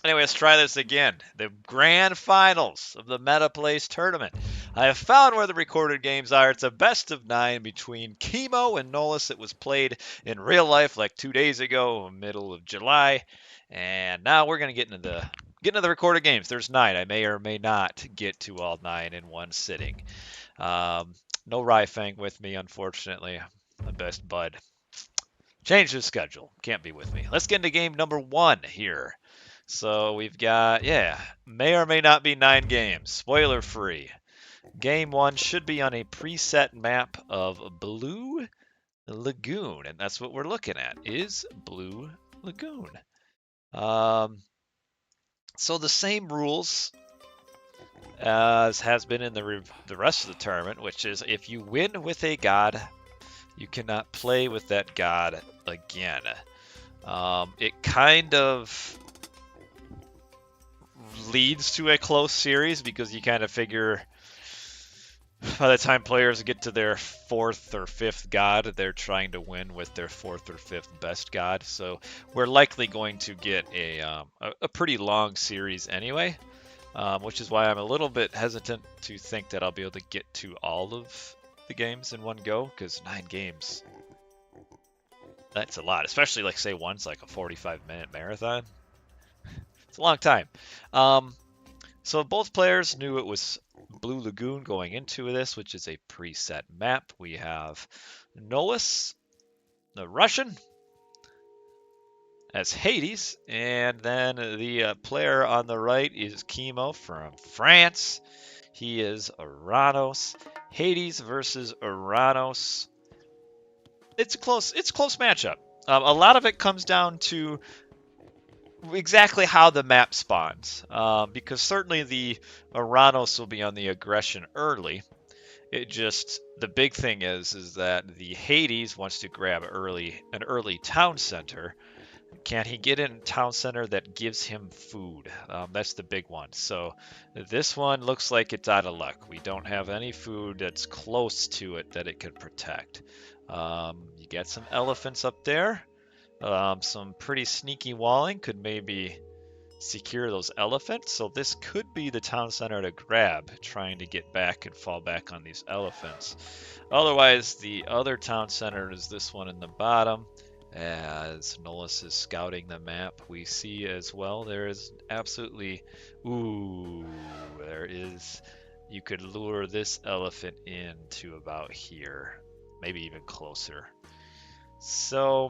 Anyway, let's try this again. The grand finals of the Metaplays tournament. I have found where the recorded games are. It's a best of 9 between Kimo and Nullus. It was played in real life like 2 days ago, middle of July. And now we're going to get into the recorded games. There's 9. I may or may not get to all 9 in one sitting. No Ryfang with me, unfortunately. My best bud. Change the schedule. Can't be with me. Let's get into game number 1 here. So we've got, yeah, may or may not be 9 games. Spoiler free. Game 1 should be on a preset map of Blue Lagoon. And that's what we're looking at, is Blue Lagoon. So the same rules as has been in the rest of the tournament, which is if you win with a god, you cannot play with that god again. It kind of leads to a close series because you kind of figure by the time players get to their 4th or 5th god, they're trying to win with their 4th or 5th best god. So we're likely going to get a pretty long series anyway, which is why I'm a little bit hesitant to think that I'll be able to get to all of the games in one go, because 9 games, that's a lot, especially like say one's like a 45-minute marathon. It's a long time. So both players knew it was Blue Lagoon going into this, which is a preset map. We have Nullus, the Russian, as Hades, and then the player on the right is Kimo from France. He is Oranos. Hades versus Oranos. It's a close matchup. A lot of it comes down to exactly how the map spawns, because certainly the Oranos will be on the aggression early. The big thing is that the Hades wants to grab an early town center. Can he get in a town center that gives him food? That's the big one. So this one looks like it's out of luck. We don't have any food that's close to it that it can protect. You get some elephants up there. Some pretty sneaky walling could maybe secure those elephants. So this could be the town center to grab, trying to get back and fall back on these elephants. Otherwise, the other town center is this one in the bottom. As Nullus is scouting the map, we see as well there is absolutely, you could lure this elephant in to about here, maybe even closer. So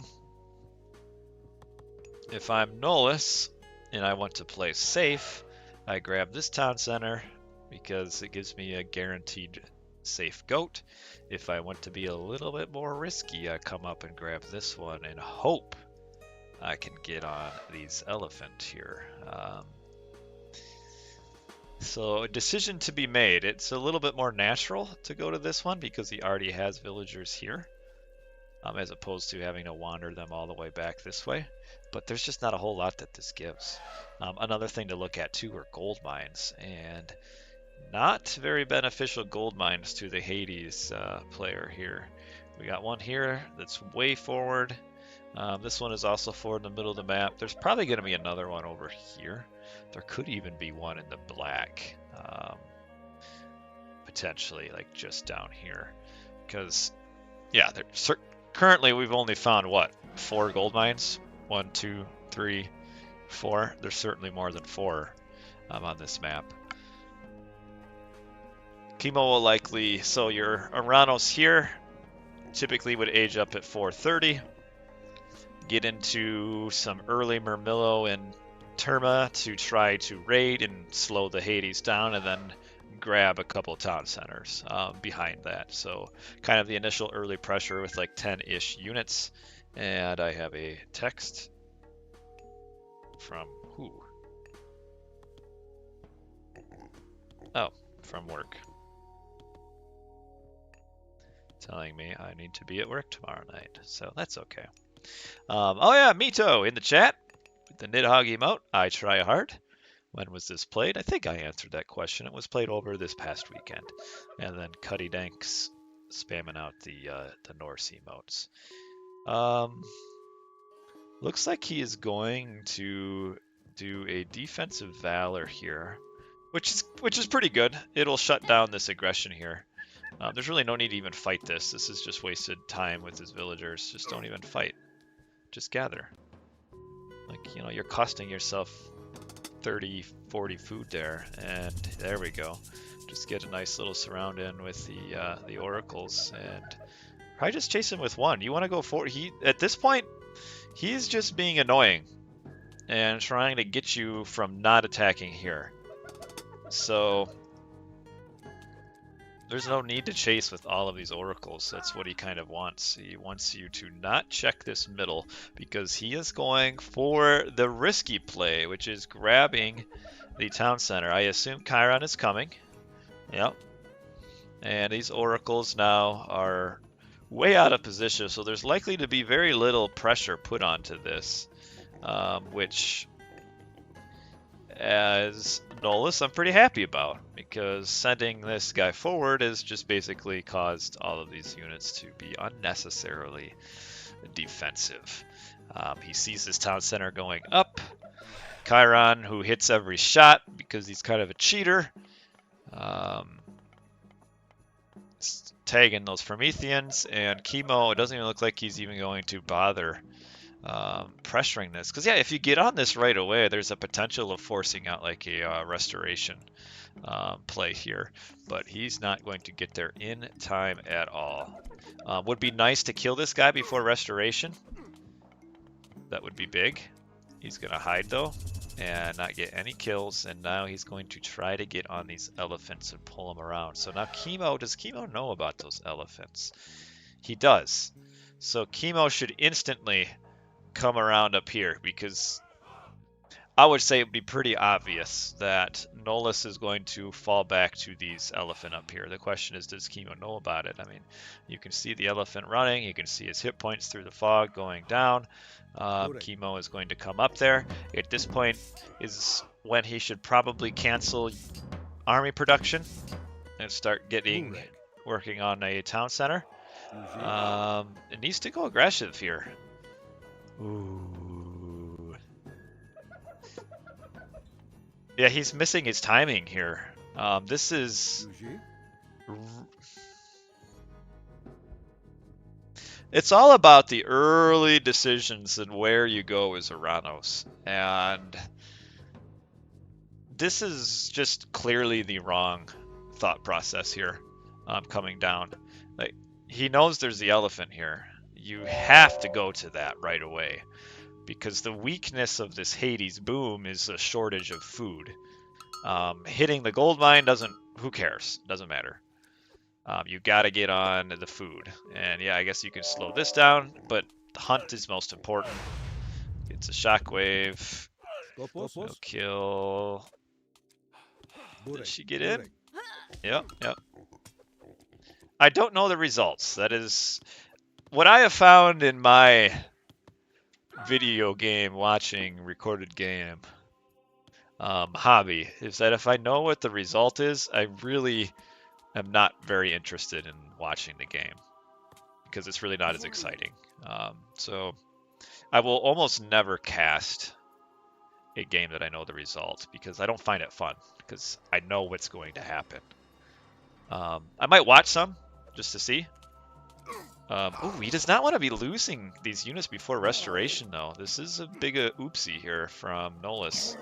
if I'm Nullus and I want to play safe, I grab this town center because it gives me a guaranteed safe goat. If I want to be a little bit more risky, I come up and grab this one and hope I can get on these elephant here. So a decision to be made. It's a little bit more natural to go to this one because he already has villagers here, as opposed to having to wander them all the way back this way. But there's just not a whole lot that this gives. Another thing to look at too are gold mines, and not very beneficial gold mines to the Hades player here. We got one here that's way forward. This one is also forward in the middle of the map. There's probably going to be another one over here. There could even be one in the black, potentially, like just down here. Because, yeah, currently we've only found, 4 gold mines? 1, 2, 3, 4. There's certainly more than 4 on this map. Kimo will likely, so your Oranos here typically would age up at 430. Get into some early Murmillo and Terma to try to raid and slow the Hades down, and then grab a couple town centers behind that. So kind of the initial early pressure with like 10-ish units. And I have a text from who? Oh, from work. Telling me I need to be at work tomorrow night, so that's okay. Oh yeah, Mito in the chat with the Nidhogg emote. I try hard. When was this played? I think I answered that question. It was played over this past weekend. And then Cuddy Danks spamming out the Norse emotes. Looks like he is going to do a defensive valor here, which is pretty good. It'll shut down this aggression here. There's really no need to even fight this. This is just wasted time with his villagers. Just don't even fight. Just gather. Like, you know, you're costing yourself 30, 40 food there, and there we go. Just get a nice little surround in with the oracles, and probably just chase him with one. You want to go for at this point, he's just being annoying and trying to get you from not attacking here. So there's no need to chase with all of these oracles. That's what he kind of wants. He wants you to not check this middle because he is going for the risky play, which is grabbing the town center. I assume Chiron is coming. Yep. And these oracles now are way out of position, so there's likely to be very little pressure put onto this, which, as Nullus, I'm pretty happy about, because sending this guy forward has just basically caused all of these units to be unnecessarily defensive. He sees his town center going up. Chiron, who hits every shot because he's kind of a cheater, tagging those Prometheans, and Kimo, it doesn't even look like he's even going to bother pressuring this, because yeah, if you get on this right away, there's a potential of forcing out like a restoration play here, but he's not going to get there in time at all. Would be nice to kill this guy before restoration. That would be big. He's gonna hide though and not get any kills, and now he's going to try to get on these elephants and pull them around. So now Kimo, does Kimo know about those elephants? He does. So Kimo should instantly come around up here, because I would say it would be pretty obvious that Nullus is going to fall back to these elephant up here. The question is, does Kimo know about it? I mean, you can see the elephant running, you can see his hit points through the fog going down. Kimo is going to come up there. At this point is when he should probably cancel army production and start working on a town center. It needs to go aggressive here. Ooh. Yeah, he's missing his timing here. This is... It's all about the early decisions and where you go as Oranos. And this is just clearly the wrong thought process here, coming down. Like, he knows there's the elephant here. You have to go to that right away, because the weakness of this Hades boom is a shortage of food. Hitting the gold mine who cares? Doesn't matter. You gotta get on the food. And yeah, I guess you can slow this down, but the hunt is most important. It's a shockwave. No kill. Did she get in? Yep. I don't know the results. That is what I have found in my video game watching recorded game hobby, is that if I know what the result is, I really am not very interested in watching the game, because it's really not as exciting. So I will almost never cast a game that I know the result, because I don't find it fun, because I know what's going to happen. I might watch some just to see. Oh, he does not want to be losing these units before restoration, though. This is a big oopsie here from Nullus,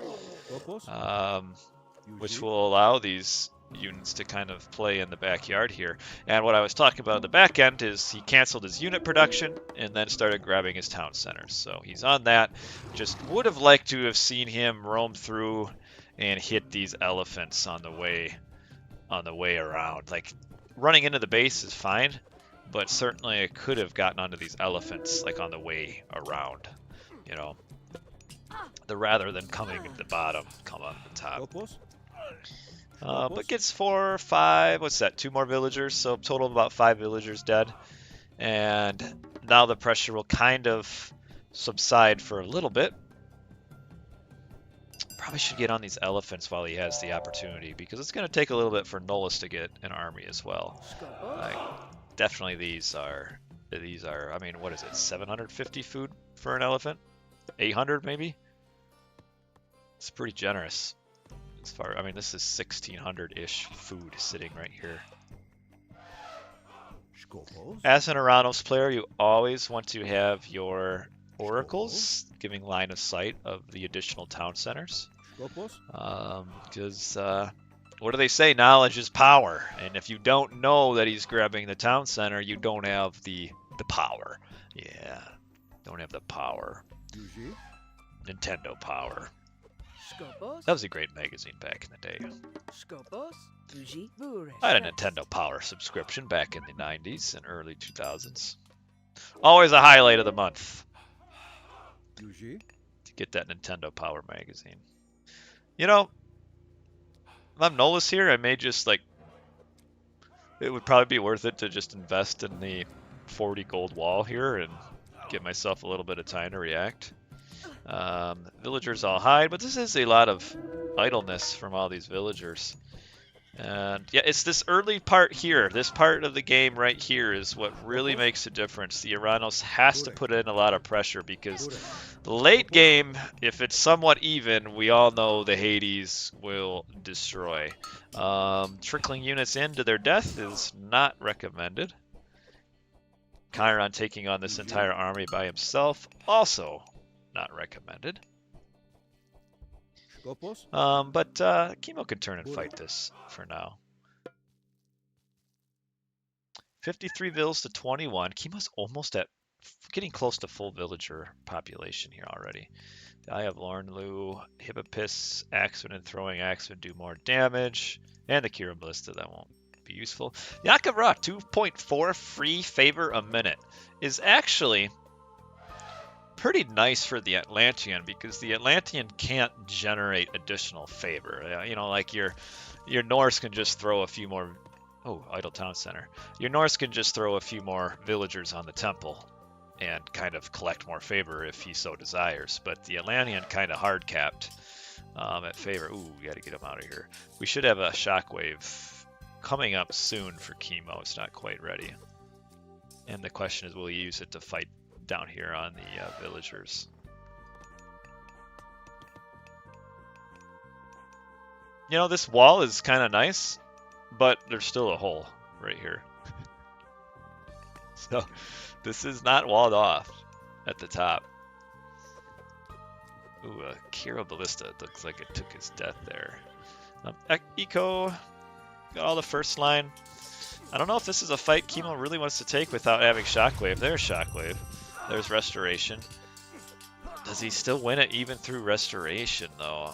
which will allow these units to kind of play in the backyard here. And what I was talking about at the back end is he canceled his unit production and then started grabbing his town centers. So he's on that. Just would have liked to have seen him roam through and hit these elephants on the way around. Like, running into the base is fine, but certainly I could have gotten onto these elephants like on the way around, you know, rather than coming at the bottom, come on the top. But gets 4 or 5, what's that, 2 more villagers, so total of about 5 villagers dead. And now the pressure will kind of subside for a little bit. Probably should get on these elephants while he has the opportunity, because it's going to take a little bit for Nullus to get an army as well. Like, definitely these are, I mean, what is it, 750 food for an elephant? 800 maybe? It's pretty generous. As far, I mean, this is 1600-ish food sitting right here. As an Oranos player, you always want to have your oracles giving line of sight of the additional town centers. Because what do they say? Knowledge is power. And if you don't know that he's grabbing the town center, you don't have the power. Yeah, don't have the power. Nintendo power. That was a great magazine back in the day. I had a Nintendo Power subscription back in the 90s and early 2000s. Always a highlight of the month to get that Nintendo Power magazine. You know, if I'm Nullus here, I may just like, it would probably be worth it to just invest in the 40 gold wall here and give myself a little bit of time to react. Villagers all hide, but this is a lot of idleness from all these villagers. And yeah, it's this early part here. This part of the game right here is what really makes a difference. The Oranos has to put in a lot of pressure because the late game, if it's somewhat even, we all know the Hades will destroy. Trickling units into their death is not recommended. Chiron taking on this entire army by himself, also not recommended. But Kimo can turn and fight this for now. 53 vills to 21. Kimo's almost at getting close to full villager population here already. I have Lornlu, Hippopis, Axeman, and throwing Axeman do more damage. And the Kira Ballista, that won't be useful. Yakavra, 2.4 free favor a minute, is actually pretty nice for the Atlantean because the Atlantean can't generate additional favor. You know, like your Norse can just throw a few more. Oh, Idle Town Center. Your Norse can just throw a few more villagers on the temple and kind of collect more favor if he so desires. But the Atlantean kind of hard capped at favor. Ooh, we got to get him out of here. We should have a shockwave coming up soon for Kimo. It's not quite ready. And the question is, will he use it to fight down here on the villagers? You know, this wall is kind of nice, but there's still a hole right here. So this is not walled off at the top. Ooh, a Kira Ballista. It looks like it took his death there. Eco got all the first line. I don't know if this is a fight Kimo really wants to take without having Shockwave. There's Shockwave. There's Restoration. Does he still win it even through Restoration, though?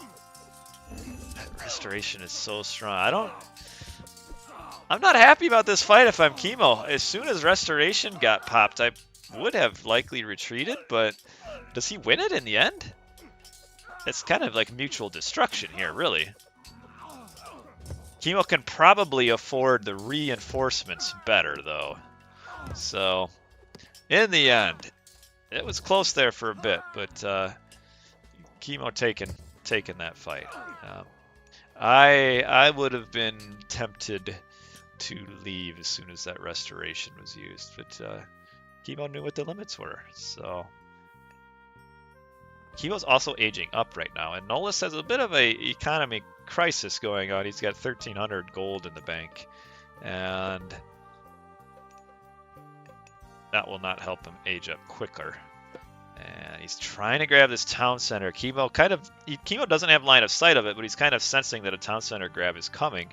Restoration is so strong. I'm not happy about this fight if I'm Kimo. As soon as Restoration got popped, I would have likely retreated, but does he win it in the end? It's kind of like mutual destruction here, really. Kimo can probably afford the reinforcements better, though. So, in the end, it was close there for a bit, but Kimo taking that fight. I would have been tempted to leave as soon as that restoration was used, but Kimo knew what the limits were. So Kimo's also aging up right now, and Nullus has a bit of a economy crisis going on. He's got 1,300 gold in the bank, and that will not help him age up quicker. And he's trying to grab this town center. Kimo doesn't have line of sight of it, but he's kind of sensing that a town center grab is coming.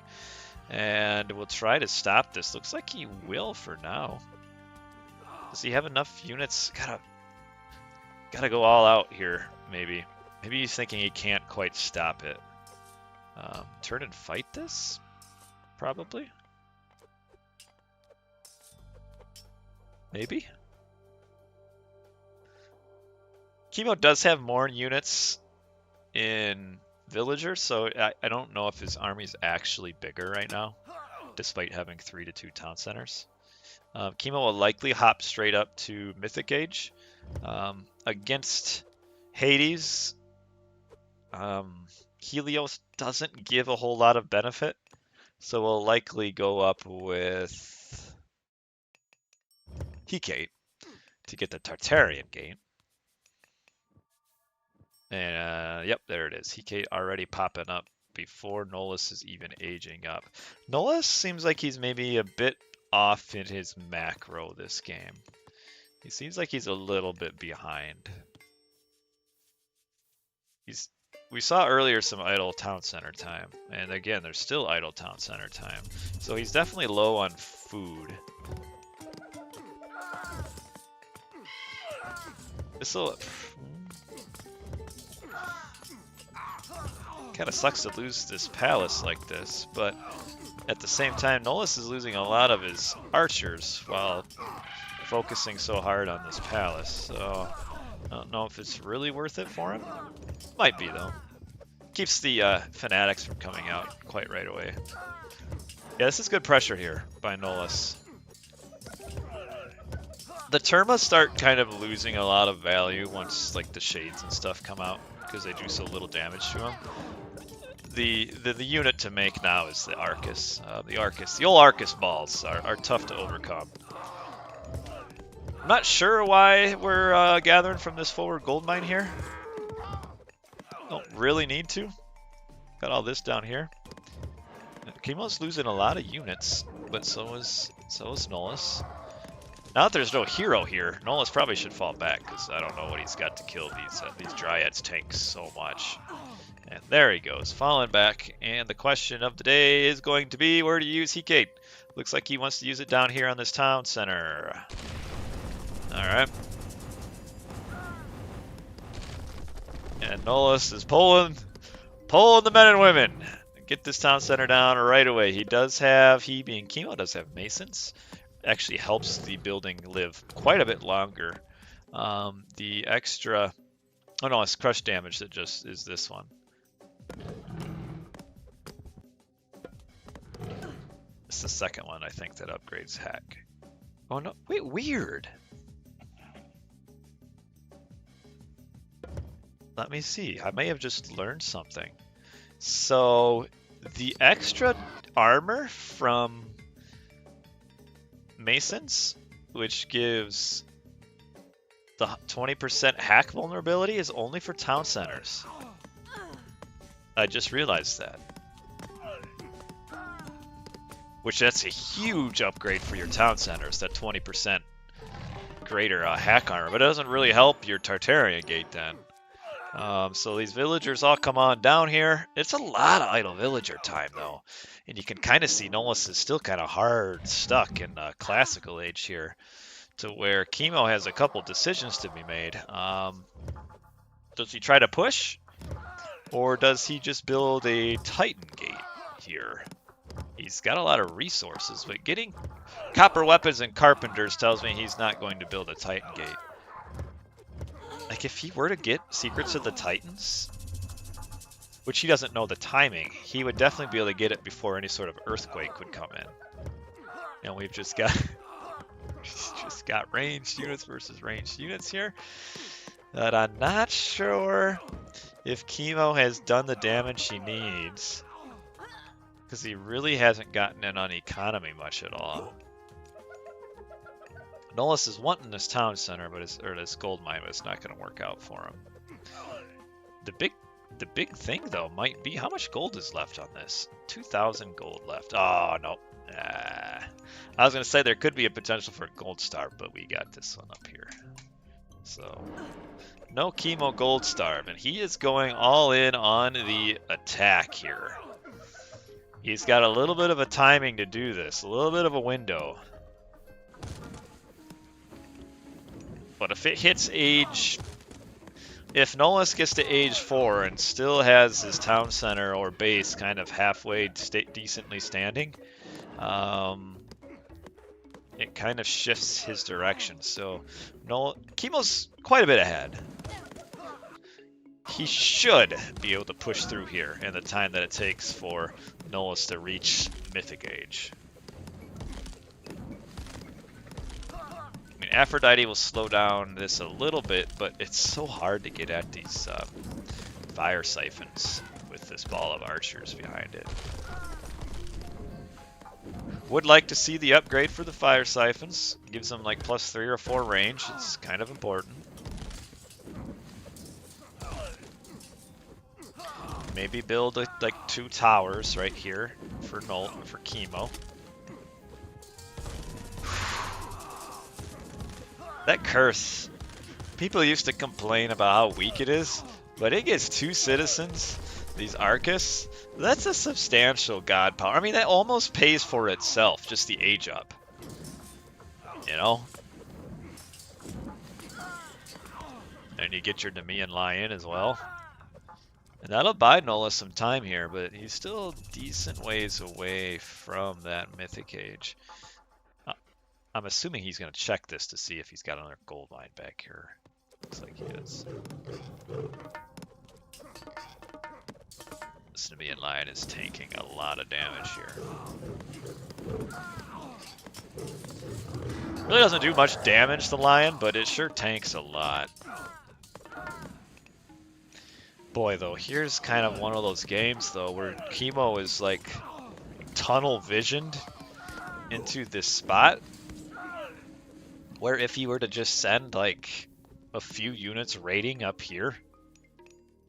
And we'll try to stop this. Looks like he will for now. Does he have enough units? Gotta go all out here, maybe. Maybe he's thinking he can't quite stop it. Turn and fight this? Probably. Maybe. Kimo does have more units in villagers, so I don't know if his army's actually bigger right now, despite having 3 to 2 town centers. Kimo will likely hop straight up to Mythic Age. Against Hades, Helios doesn't give a whole lot of benefit, so we'll likely go up with Hecate to get the Tartarian gate. And yep, there it is. Hecate already popping up before Nullus is even aging up. Nullus seems like he's maybe a bit off in his macro this game. He seems like he's a little bit behind. We saw earlier some idle town center time, and again, there's still idle town center time. So he's definitely low on food. This'll kind of sucks to lose this palace like this, but at the same time, Nullus is losing a lot of his archers while focusing so hard on this palace. So I don't know if it's really worth it for him. Might be though. Keeps the fanatics from coming out quite right away. Yeah, this is good pressure here by Nullus. The Terma start kind of losing a lot of value once like the shades and stuff come out because they do so little damage to them. The unit to make now is the Arcus. The old Arcus balls are tough to overcome. I'm not sure why we're gathering from this forward gold mine here. Don't really need to. Got all this down here. Kimo's losing a lot of units, but so is Nullus. Now that there's no hero here, Nullus probably should fall back because I don't know what he's got to kill these Dryads tanks so much. And there he goes, falling back. And the question of the day is going to be where to use Hecate. Looks like he wants to use it down here on this town center. All right. And Nullus is pulling the men and women. Get this town center down right away. He being Kimo, does have masons. Actually helps the building live quite a bit longer. The extra, oh no, it's crush damage that just is this one. It's the second one, I think, that upgrades hack. Oh no, wait, weird. Let me see. I may have just learned something. So the extra armor from Masons, which gives the 20% hack vulnerability, is only for town centers. I just realized that. Which that's a huge upgrade for your town centers, that 20% greater hack armor. But it doesn't really help your Tartarian gate then. So these villagers all come on down here. It's a lot of idle villager time though. And you can kind of see Nullus is still kind of hard stuck in classical age here, to where Kimo has a couple decisions to be made. Does he try to push? Or does he just build a Titan gate here? He's got a lot of resources, but getting copper weapons and carpenters tells me he's not going to build a Titan gate. Like, if he were to get Secrets of the Titans, which he doesn't know the timing, he would definitely be able to get it before any sort of earthquake would come in. And we've just got ranged units versus ranged units here. But I'm not sure if Kimo has done the damage he needs, because he really hasn't gotten in on economy much at all. Nullus is wanting this town center, but this gold mine, but it's not going to work out for him. The big thing though might be how much gold is left on this. 2,000 gold left. Oh no. I was going to say there could be a potential for a gold star, but we got this one up here. So no Kimo gold star, and he is going all in on the attack here. He's got a little bit of a timing to do this, a little bit of a window. But if it hits age, if Nullus gets to age 4 and still has his town center or base kind of halfway decently standing, it kind of shifts his direction. So Kimo's quite a bit ahead. He should be able to push through here in the time that it takes for Nullus to reach Mythic Age. I mean, Aphrodite will slow down this a little bit, but it's so hard to get at these fire siphons with this ball of archers behind it. Would like to see the upgrade for the fire siphons. Gives them like +3 or 4 range. It's kind of important. maybe build like 2 towers right here for Kimo. That curse. People used to complain about how weak it is, but it gets 2 citizens, these Arcus. That's a substantial god power. I mean, that almost pays for itself, just the age up. You know? And you get your Nemean Lion as well. And that'll buy Nullus some time here, but he's still decent ways away from that Mythic Age. I'm assuming he's going to check this to see if he's got another gold mine back here. Looks like he is. This Nemean Lion is tanking a lot of damage here. Really doesn't do much damage, the Lion, but it sure tanks a lot. Boy, though, here's kind of one of those games, though, where Kimo is, like, tunnel visioned into this spot, where if he were to just send, like, a few units raiding up here,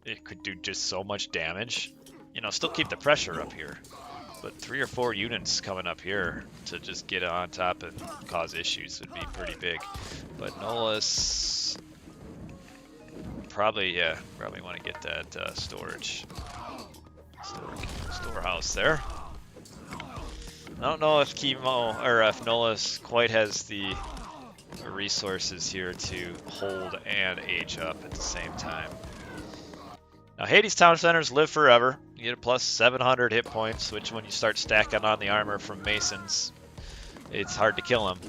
it could do just so much damage. You know, still keep the pressure up here, but 3 or 4 units coming up here to just get on top and cause issues would be pretty big. But Nullus... probably want to get that storehouse there. I don't know if Kimo or if Nullus quite has the resources here to hold and age up at the same time. Now Hades Town Centers live forever. You get a plus 700 hit points, which when you start stacking on the armor from Masons, it's hard to kill them.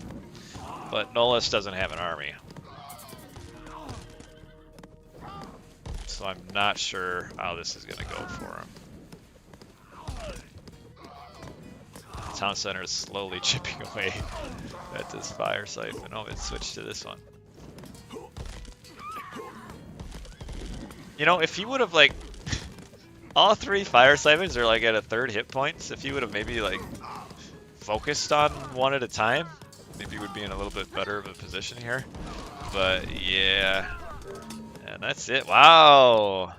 But Nullus doesn't have an army. So I'm not sure how this is going to go for him. The town center is slowly chipping away at this fire siphon. Oh, it switched to this one. You know, if he would have, like, all 3 fire siphons are, like, at a 3rd hit points, if he would have maybe, like, focused on one at a time, maybe he would be in a little bit better of a position here. But, yeah. And that's it. Wow.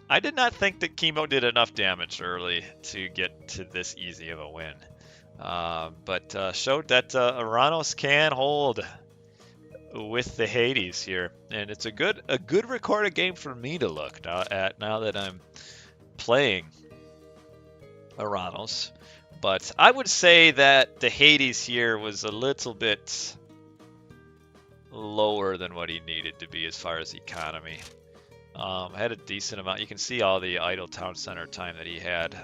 I did not think that Kimo did enough damage early to get to this easy of a win. But showed that Oranos can hold with the Hades here. And it's a good recorded game for me to look at now that I'm playing Oranos. But I would say that the Hades here was a little bit lower than what he needed to be as far as economy. Had a decent amount. You can see all the idle town center time that he had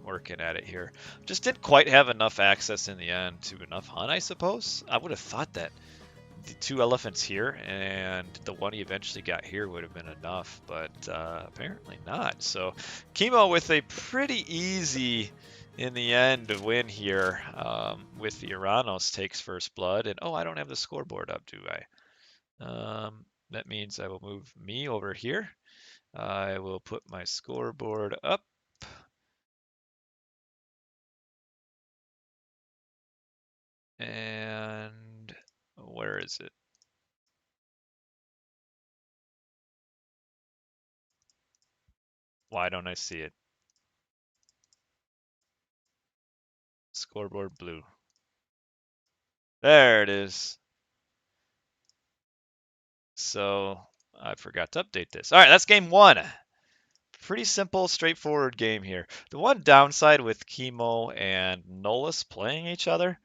working at it here. Just didn't quite have enough access in the end to enough hunt, I suppose. I would have thought that the 2 elephants here and the one he eventually got here would have been enough, but apparently not. So Kimo with a pretty easy, in the end, win here with the Oranos takes first blood. And oh, I don't have the scoreboard up, do I? That means I will move me over here. I will put my scoreboard up. And where is it? Why don't I see it? Scoreboard blue. There it is. So I forgot to update this. All right, that's game 1. Pretty simple, straightforward game here. The one downside with Kimo and Nullus playing each other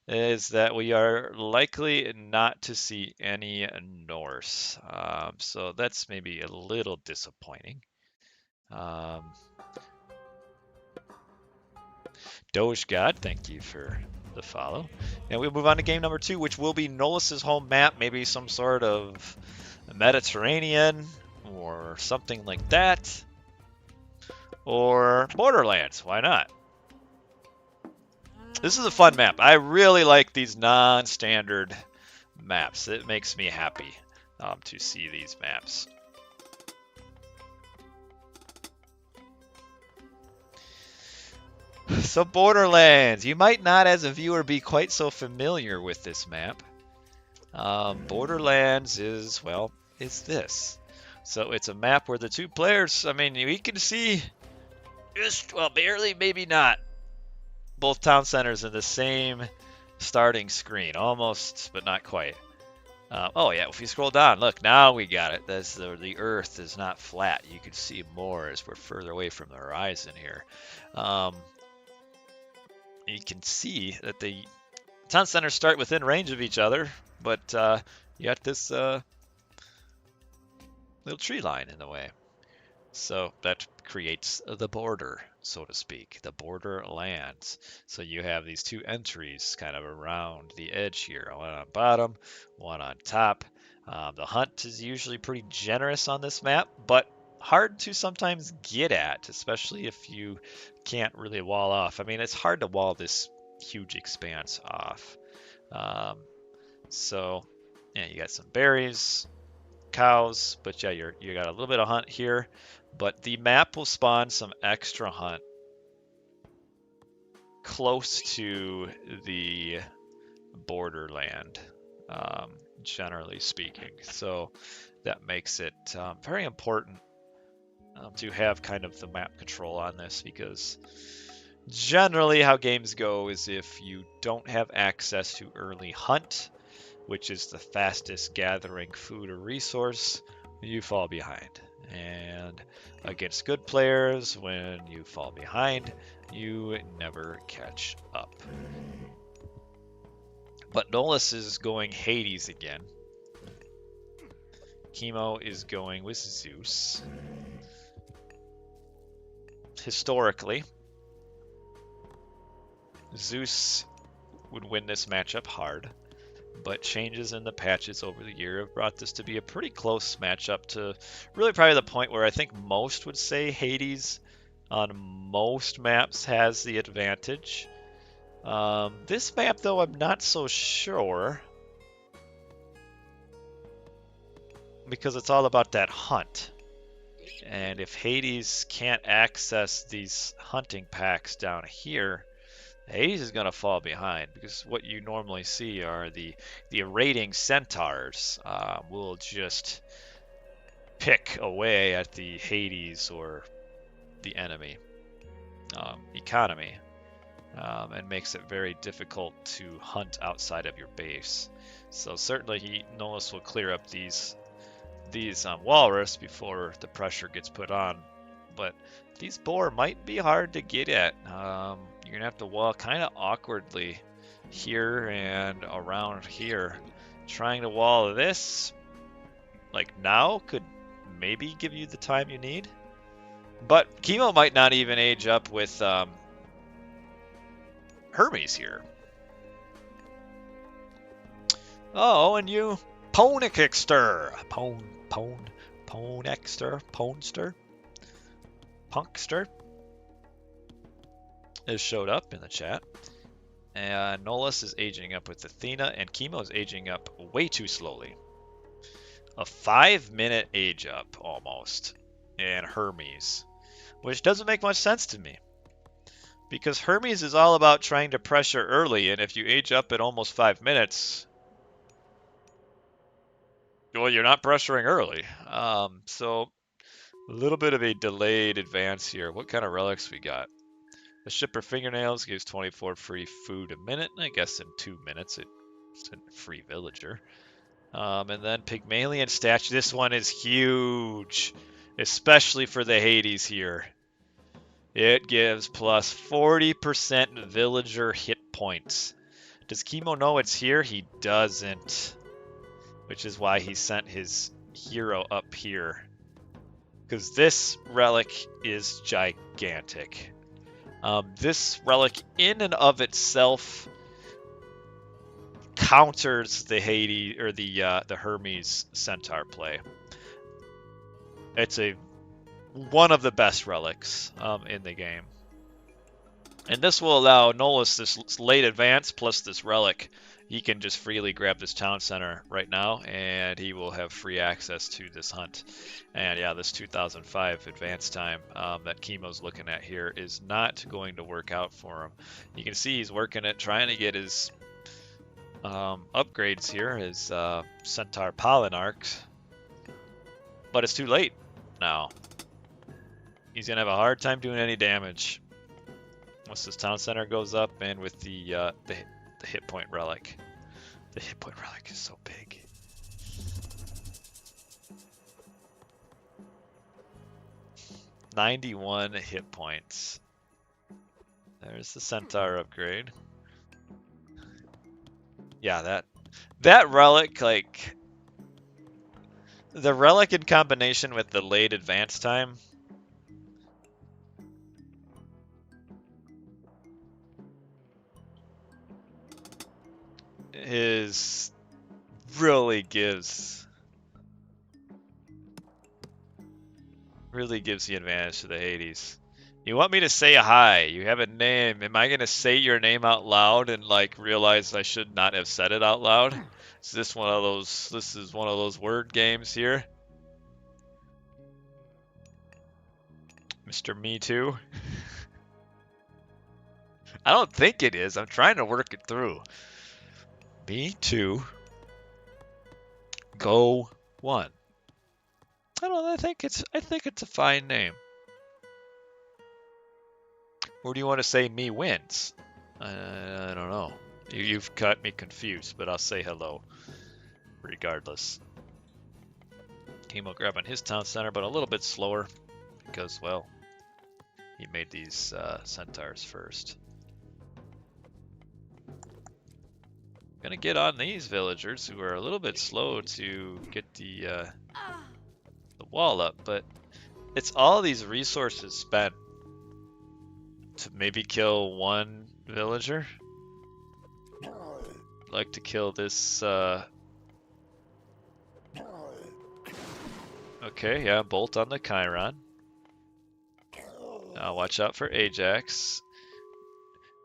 is that we are likely not to see any Norse. So that's maybe a little disappointing. Doge God, thank you for the follow. And we'll move on to game number 2, which will be Nullus's home map, maybe some sort of Mediterranean or something like that. Or Borderlands, why not? This is a fun map. I really like these non-standard maps. It makes me happy to see these maps. So Borderlands, you might not as a viewer be quite so familiar with this map. Borderlands is, well, it's this. So it's a map where the 2 players, I mean, we can see Just, well, barely, maybe not. Both town centers in the same starting screen, almost, but not quite. Oh yeah, if you scroll down, look, now we got it. The Earth is not flat. You can see more as we're further away from the horizon here. Um, you can see that the town centers start within range of each other, but you got this little tree line in the way. So that creates the border, so to speak, the borderlands. So you have these two entries kind of around the edge here, one on bottom, one on top. The hunt is usually pretty generous on this map, but hard to sometimes get at, especially if you can't really wall off. I mean, it's hard to wall this huge expanse off. Um, so, yeah, you got some berries, cows, but yeah, you got a little bit of hunt here, but the map will spawn some extra hunt close to the borderland, generally speaking. So that makes it very important to have kind of the map control on this, because generally how games go is if you don't have access to early hunt, which is the fastest gathering food or resource, you fall behind. And against good players, when you fall behind, you never catch up. But Nullus is going Hades again. Kimo is going with Zeus. Historically, Zeus would win this matchup hard, but changes in the patches over the year have brought this to be a pretty close matchup, to really probably the point where I think most would say Hades on most maps has the advantage. This map, though, I'm not so sure, because it's all about that hunt. And if Hades can't access these hunting packs down here, Hades is going to fall behind, because what you normally see are the raiding centaurs will just pick away at the Hades or the enemy economy, and makes it very difficult to hunt outside of your base. So certainly Nullus will clear up these walrus before the pressure gets put on, but these boar might be hard to get at. You're gonna have to walk kind of awkwardly here and around here. Trying to wall this, like now, could maybe give you the time you need. But Kimo might not even age up with Hermes here. Oh, and you Ponexter. Ponexter? Punkster has showed up in the chat. And Nullus is aging up with Athena, and Kimo is aging up way too slowly. A 5-minute age up, almost, in Hermes, which doesn't make much sense to me. Because Hermes is all about trying to pressure early, and if you age up at almost 5 minutes, well, you're not pressuring early. So a little bit of a delayed advance here. What kind of relics we got? The Shipper Fingernails gives 24 free food a minute. I guess in 2 minutes it's a free villager. And then Pygmalion Statue. This one is huge, especially for the Hades here. It gives plus 40% villager hit points. Does Kimo know it's here? He doesn't, which is why he sent his hero up here, because this relic is gigantic. This relic in and of itself counters the Hades or the Hermes Centaur play. It's one of the best relics in the game, and this will allow Nullus this late advance plus this relic. He can just freely grab this town center right now, and he will have free access to this hunt. And yeah, this 2005 advance time that Kimo's looking at here is not going to work out for him. You can see he's working it, trying to get his upgrades here, his Centaur Polynarchs, but it's too late now. He's gonna have a hard time doing any damage once this town center goes up, and with the hit point relic. The hit point relic is so big. "91 hit points. There's the centaur upgrade. Yeah, that relic, like the relic in combination with the late advance time is really gives the advantage to the Hades. You want me to say hi? You have a name. Am I gonna say your name out loud and like realize I should not have said it out loud? Is this one of those? This is one of those word games here, Mr. Me Too. I don't think it is. I'm trying to work it through. Me Too. Go 1. I don't know. I think it's a fine name. Or do you want to say me wins? I don't know. You've got me confused, but I'll say hello regardless. Kimo grabbing his town center, but a little bit slower because, well, he made these centaurs first. Gonna get on these villagers who are a little bit slow to get the wall up, but it's all these resources spent to maybe kill one villager. I'd like to kill this. Okay, yeah, bolt on the Chiron. Now watch out for Ajax.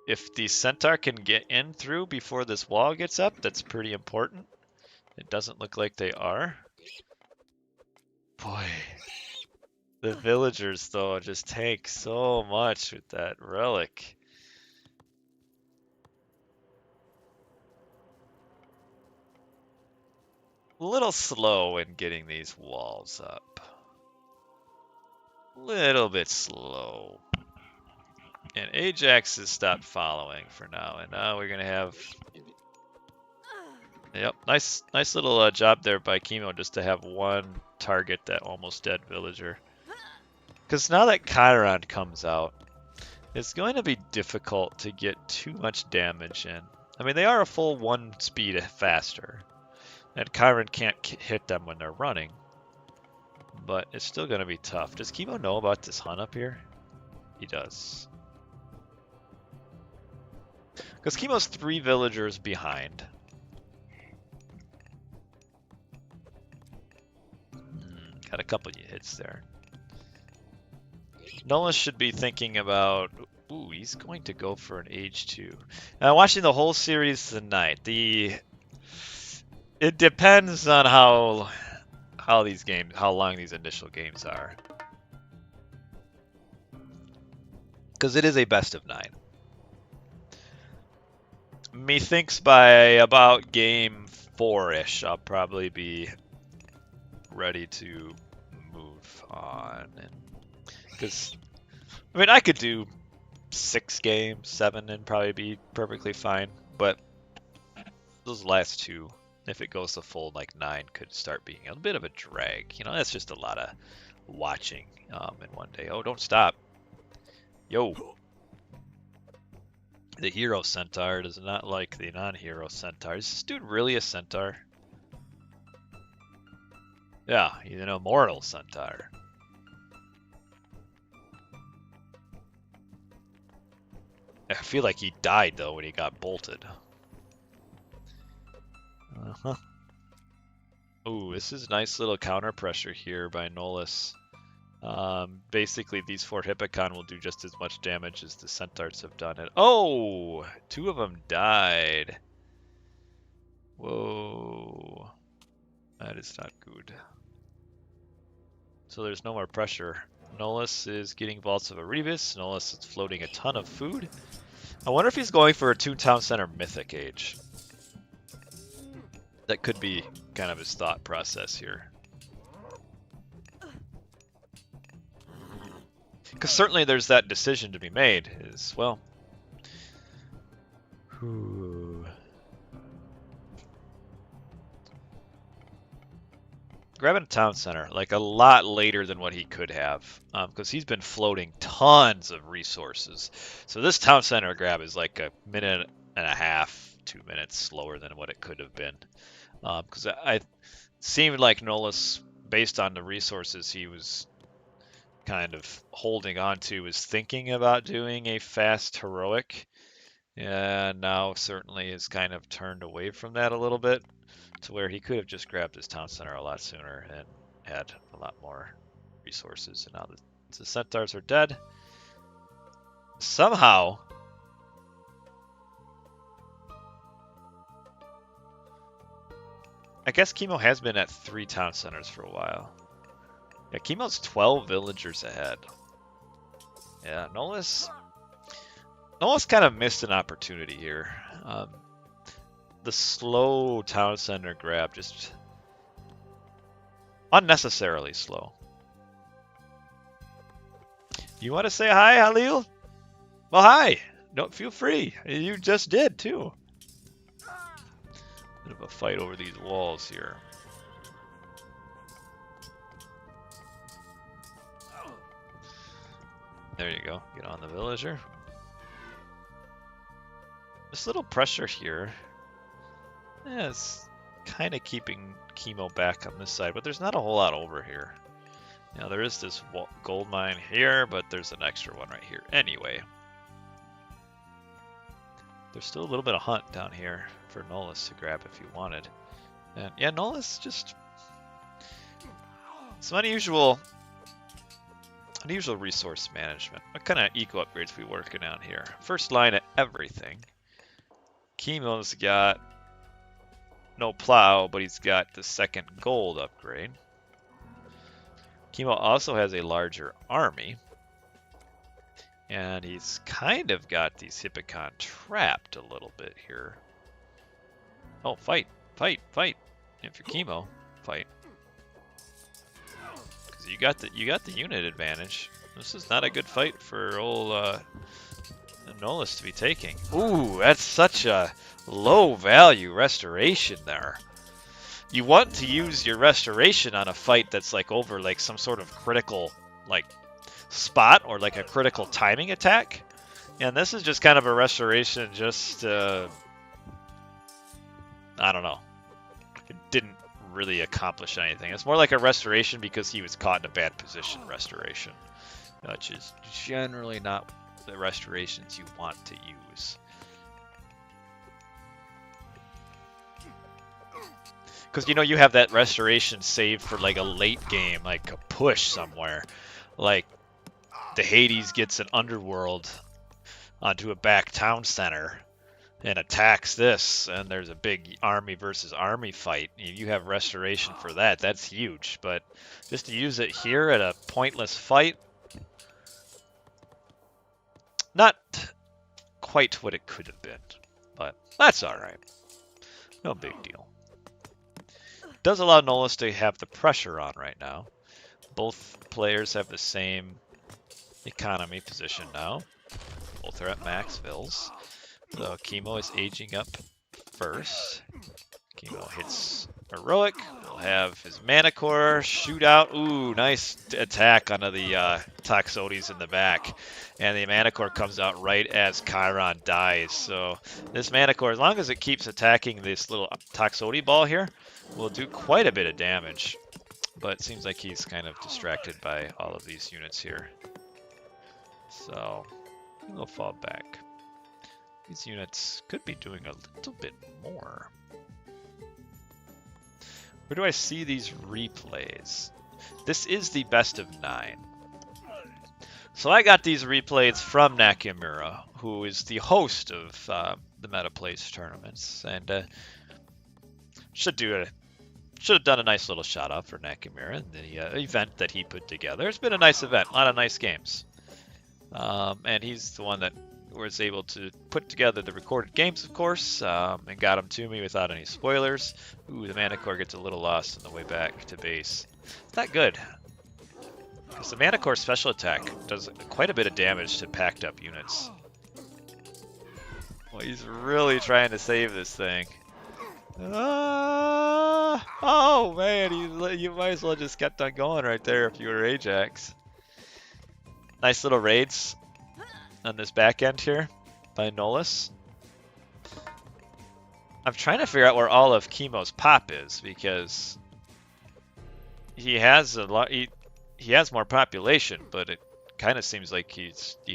If the centaur can get in through before this wall gets up, that's pretty important. It doesn't look like they are. Boy. The villagers, though, just tank so much with that relic. A little slow in getting these walls up. Little bit slow. And Ajax has stopped following for now, and now we're gonna have. Yep, nice little job there by Kimo just to have one target that almost dead villager. Because now that Chiron comes out, it's going to be difficult to get too much damage in. I mean, they are a full 1 speed faster, and Chiron can't hit them when they're running, but it's still going to be tough. Does Kimo know about this hunt up here? He does. Because Kimo's 3 villagers behind. Got a couple hits there. Nullus should be thinking about. Ooh, he's going to go for an age 2. Now, watching the whole series tonight, it depends on how long these initial games are, because it is a best of 9. Methinks by about game 4-ish, I'll probably be ready to move on. Because, I mean, I could do 6 games, 7, and probably be perfectly fine. But those last 2, if it goes to full like 9, could start being a bit of a drag. You know, that's just a lot of watching in one day. Oh, don't stop. Yo. The hero centaur does not like the non-hero centaur. Is this dude really a centaur? Yeah, he's an immortal centaur. I feel like he died, though, when he got bolted. Uh-huh. Ooh, this is nice little counter pressure here by Nullus. Basically, these 4 Hippocon will do just as much damage as the centaurs have done it. Oh! 2 of them died. Whoa. That is not good. So there's no more pressure. Nullus is getting Vaults of Erebus. Nullus is floating a ton of food. I wonder if he's going for a 2 town center mythic age. That could be kind of his thought process here. Because certainly there's that decision to be made. Is well, grabbing a town center like a lot later than what he could have, because he's been floating tons of resources. So this town center grab is like a minute and a half, 2 minutes slower than what it could have been. Because I seemed like Nullus, based on the resources he was kind of holding on to, was thinking about doing a fast heroic, and now certainly is kind of turned away from that a little bit, to where he could have just grabbed his town center a lot sooner and had a lot more resources. And now the centaurs are dead. Somehow, I guess Kimo has been at 3 town centers for a while. Yeah, Kimo's 12 villagers ahead. Yeah, Nullus kind of missed an opportunity here. The slow town center grab, just unnecessarily slow. You want to say hi, Halil? Well, hi. No, feel free. You just did too. Bit of a fight over these walls here. There you go. Get on the villager. This little pressure here. Yeah, it's kind of keeping Kimo back on this side, but there's not a whole lot over here. Now there is this gold mine here, but there's an extra one right here anyway. There's still a little bit of hunt down here for Nullus to grab if you wanted. And yeah, Nullus just some unusual resource management. What kind of eco upgrades are we working on here? First line of everything. Kimo's got no plow, but he's got the second gold upgrade. Kimo also has a larger army. And he's kind of got these Hippocon trapped a little bit here. Oh, fight, fight, fight. And for Kimo, fight. Because you got the unit advantage. This is not a good fight for old Nullus to be taking. Ooh, that's such a low value restoration there. You want to use your restoration on a fight that's like over like some sort of critical like spot or like a critical timing attack. And this is just kind of a restoration, just I don't know. It didn't really accomplish anything. It's more like a restoration because he was caught in a bad position restoration, which is generally not the restorations you want to use. Because, you know, you have that restoration saved for like a late game, like a push somewhere. Like the Hades gets an underworld onto a back town center and attacks this, and there's a big army versus army fight. You have restoration for that. That's huge. But just to use it here at a pointless fight, not quite what it could have been. But that's alright. No big deal. Does allow Nullus to have the pressure on right now. Both players have the same economy position now. Both are at max vills. So Kimo is aging up first. Kimo hits heroic. We'll have his mana core shoot out. Ooh, nice attack onto the Toxotes in the back. And the mana core comes out right as Chiron dies. So this mana core, as long as it keeps attacking this little Toxote ball here, will do quite a bit of damage. But it seems like he's kind of distracted by all of these units here. So we'll fall back. These units could be doing a little bit more. Where do I see these replays? This is the best of 9. So I got these replays from Nakamura, who is the host of the Metaplays tournaments, and should have done a nice little shout out for Nakamura and the event that he put together. It's been a nice event, a lot of nice games, and he's the one that was able to put together the recorded games, of course, and got them to me without any spoilers. Ooh, the mana core gets a little lost on the way back to base. It's not good. Because the Mana Core special attack does quite a bit of damage to packed up units. Well, he's really trying to save this thing. Oh man, you might as well just kept on going right there if you were Ajax. Nice little raids on this back end here by Nullus. I'm trying to figure out where all of Kimo's pop is because he has a lot. He has more population, but it kind of seems like he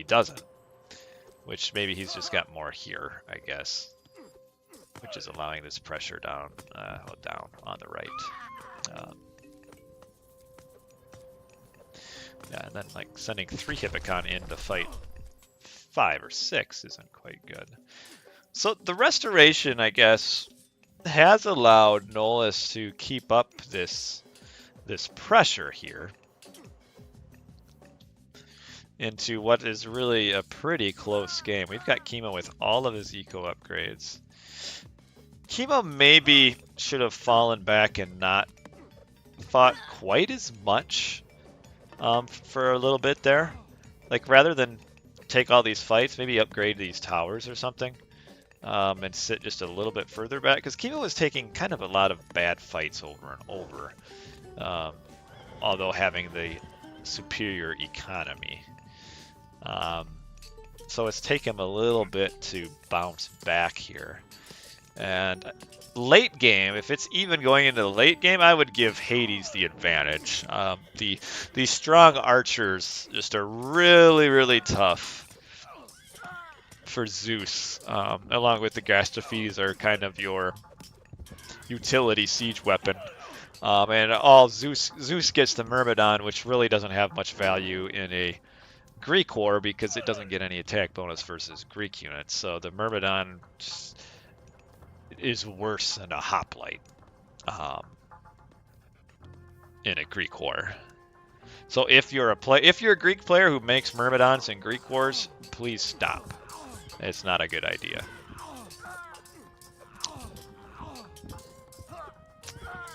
doesn't. Which maybe he's just got more here, I guess. Which is allowing this pressure down on the right. Yeah, and then like sending 3 Hippocon in to fight 5 or 6 isn't quite good. So the restoration, I guess, has allowed Nullus to keep up this pressure here into what is really a pretty close game. We've got Kimo with all of his eco upgrades. Kimo maybe should have fallen back and not fought quite as much for a little bit there. Like rather than take all these fights, maybe upgrade these towers or something and sit just a little bit further back. Because Kimo was taking kind of a lot of bad fights over and over, although having the superior economy. So it's taken him a little bit to bounce back here. And late game, if it's even going into the late game, I would give Hades the advantage. The strong archers just are really, really tough for Zeus, along with the Gastrophes are kind of your utility siege weapon. And all Zeus gets the Myrmidon, which really doesn't have much value in a Greek war because it doesn't get any attack bonus versus Greek units. So the Myrmidon is worse than a hoplite in a Greek war. So if you're a Greek player who makes Myrmidons in Greek wars, please stop. It's not a good idea.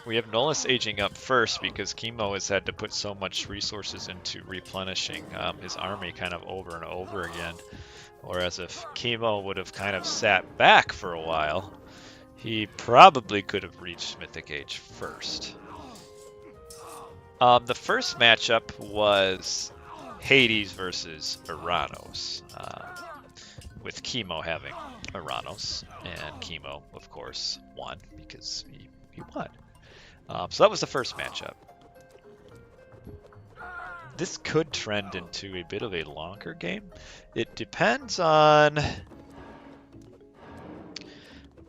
We have Nullus aging up first because Kimo has had to put so much resources into replenishing his army kind of over and over again. Whereas if Kimo would have kind of sat back for a while, he probably could have reached Mythic Age first. The first matchup was Hades versus Oranos, with Kimo having Oranos, and Kimo, of course, won because he won. So that was the first matchup. This could trend into a bit of a longer game. It depends on...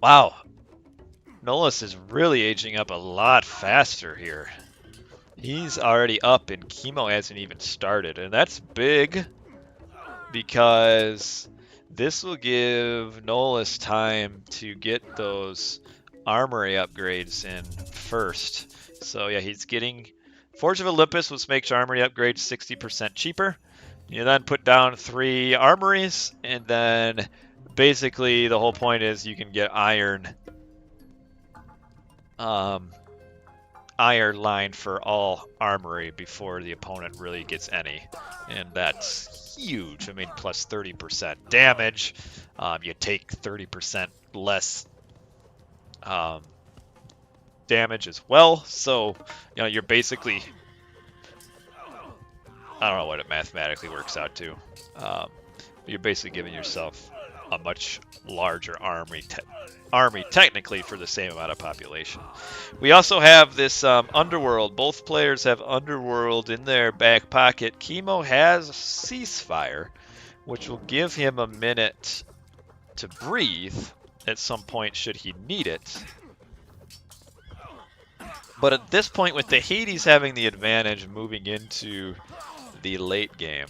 Wow. Nullus is really aging up a lot faster here. He's already up and Kimo hasn't even started. And that's big because this will give Nullus time to get those armory upgrades in first. So yeah, he's getting Forge of Olympus, which makes armory upgrades 60% cheaper. You then put down 3 armories, and then basically the whole point is you can get iron line for all armory before the opponent really gets any, and that's huge. I mean, plus 30% damage. You take 30% less damage as well, so you know you're basically, I don't know what it mathematically works out to, you're basically giving yourself a much larger army technically for the same amount of population. We also have this Underworld. Both players have Underworld in their back pocket. Kimo has Ceasefire, which will give him a minute to breathe at some point should he need it. But at this point, with the Hades having the advantage moving into the late game,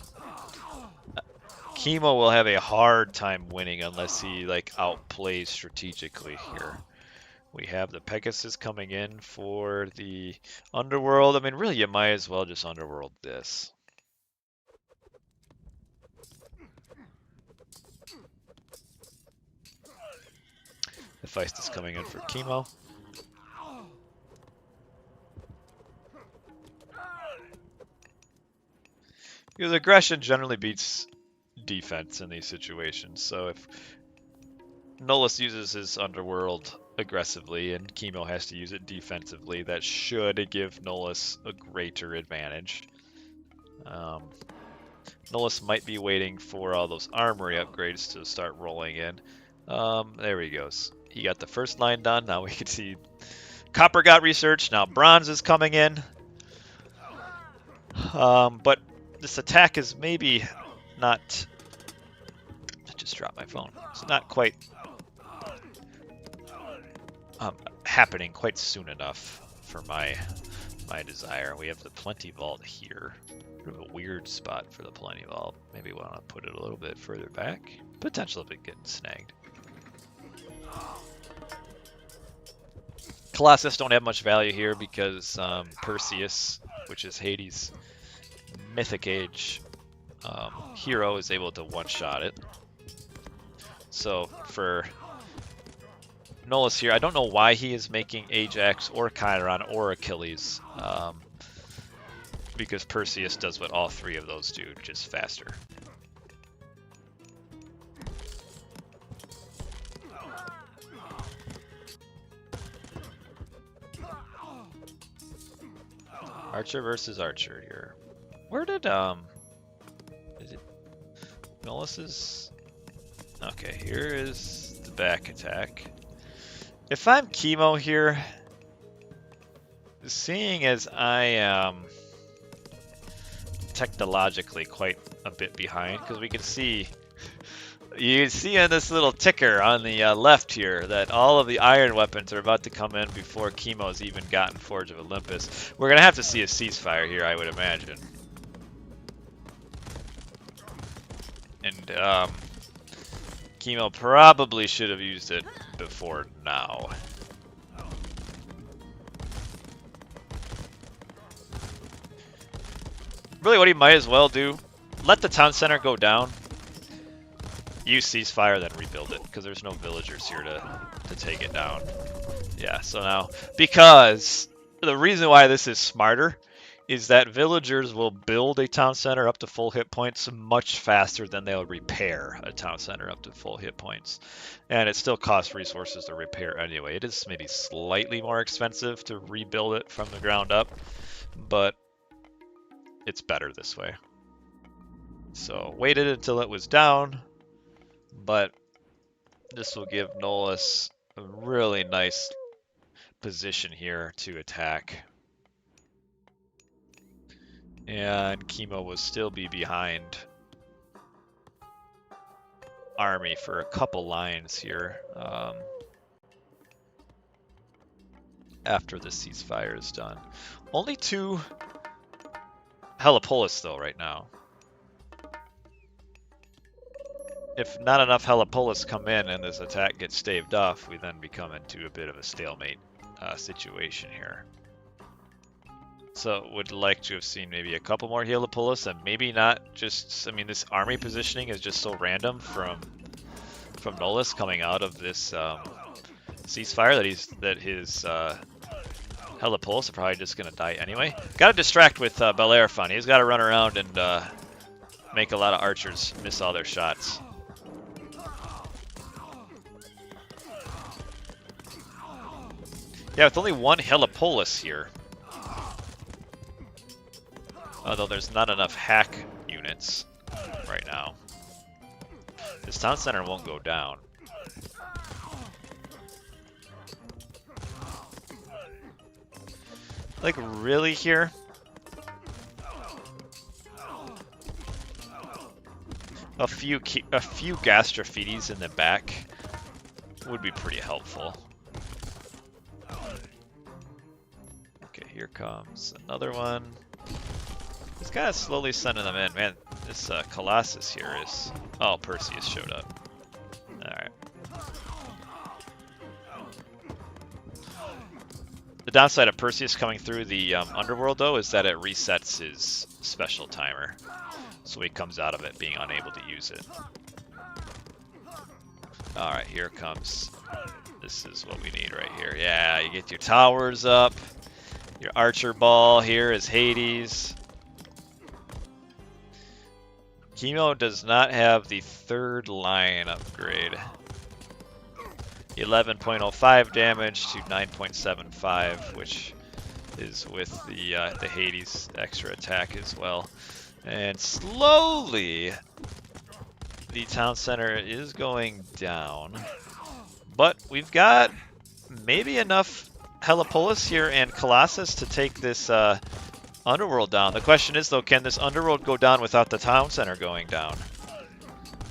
Kimo will have a hard time winning unless he like outplays strategically here. We have the Pegasus coming in for the Underworld. I mean, really, you might as well just Underworld this. The Feist is coming in for Kimo. Because aggression generally beats defense in these situations. So if Nullus uses his underworld aggressively and Kimo has to use it defensively, that should give Nullus a greater advantage. Nullus might be waiting for all those armory upgrades to start rolling in. There he goes. He got the first line done. Now we can see copper got researched. Now bronze is coming in. But this attack is maybe not... I just dropped my phone. It's not quite happening quite soon enough for my desire. We have the Plenty Vault here. Sort of a weird spot for the Plenty Vault. Maybe we want to put it a little bit further back. Potential of it getting snagged. Colossus don't have much value here because Perseus, which is Hades' Mythic Age hero, is able to one-shot it. So for Nullus here, I don't know why he is making Ajax or Chiron or Achilles, because Perseus does what all three of those do, just faster. Archer versus Archer here. Where did is it Nullus's? Okay, here is the back attack. If I'm Kimo here, seeing as I am technologically quite a bit behind, because we can see, you can see on this little ticker on the left here that all of the iron weapons are about to come in before Kimo's even gotten Forge of Olympus. We're gonna have to see a ceasefire here, I would imagine. And Kimo probably should have used it before now. Really what he might as well do, let the town center go down, use ceasefire, then rebuild it, because there's no villagers here to take it down. Yeah, so now, because the reason why this is smarter is that villagers will build a town center up to full hit points much faster than they'll repair a town center up to full hit points. And it still costs resources to repair anyway. It is maybe slightly more expensive to rebuild it from the ground up, but it's better this way. So waited until it was down, but this will give Nullus a really nice position here to attack. And Kimo will still be behind army for a couple lines here after the ceasefire is done. Only 2 Helipolis though right now. If not enough Helipolis come in and this attack gets staved off, we then become into a bit of a stalemate situation here. So would like to have seen maybe a couple more Helipolis, and maybe not just, I mean, this army positioning is just so random from Nullus coming out of this ceasefire that his Helipolis are probably just gonna die anyway. Gotta distract with Bellerophon. He's gotta run around and make a lot of archers miss all their shots. Yeah, with only 1 Helipolis here. Although there's not enough hack units right now. This town center won't go down. Like, really here? A few Gastrophetes in the back would be pretty helpful. Okay, here comes another one. He's kind of slowly sending them in. Man, this Colossus here is... Oh, Perseus showed up. Alright. The downside of Perseus coming through the underworld, though, is that it resets his special timer. So he comes out of it being unable to use it. Alright, here comes... This is what we need right here. Yeah, you get your towers up. Your archer ball here is Hades. Kimo does not have the third line upgrade. 11.05 damage to 9.75, which is with the Hades extra attack as well. And slowly, the town center is going down. But we've got maybe enough Helipolis here and Colossus to take this underworld down. The question is, though, can this underworld go down without the town center going down?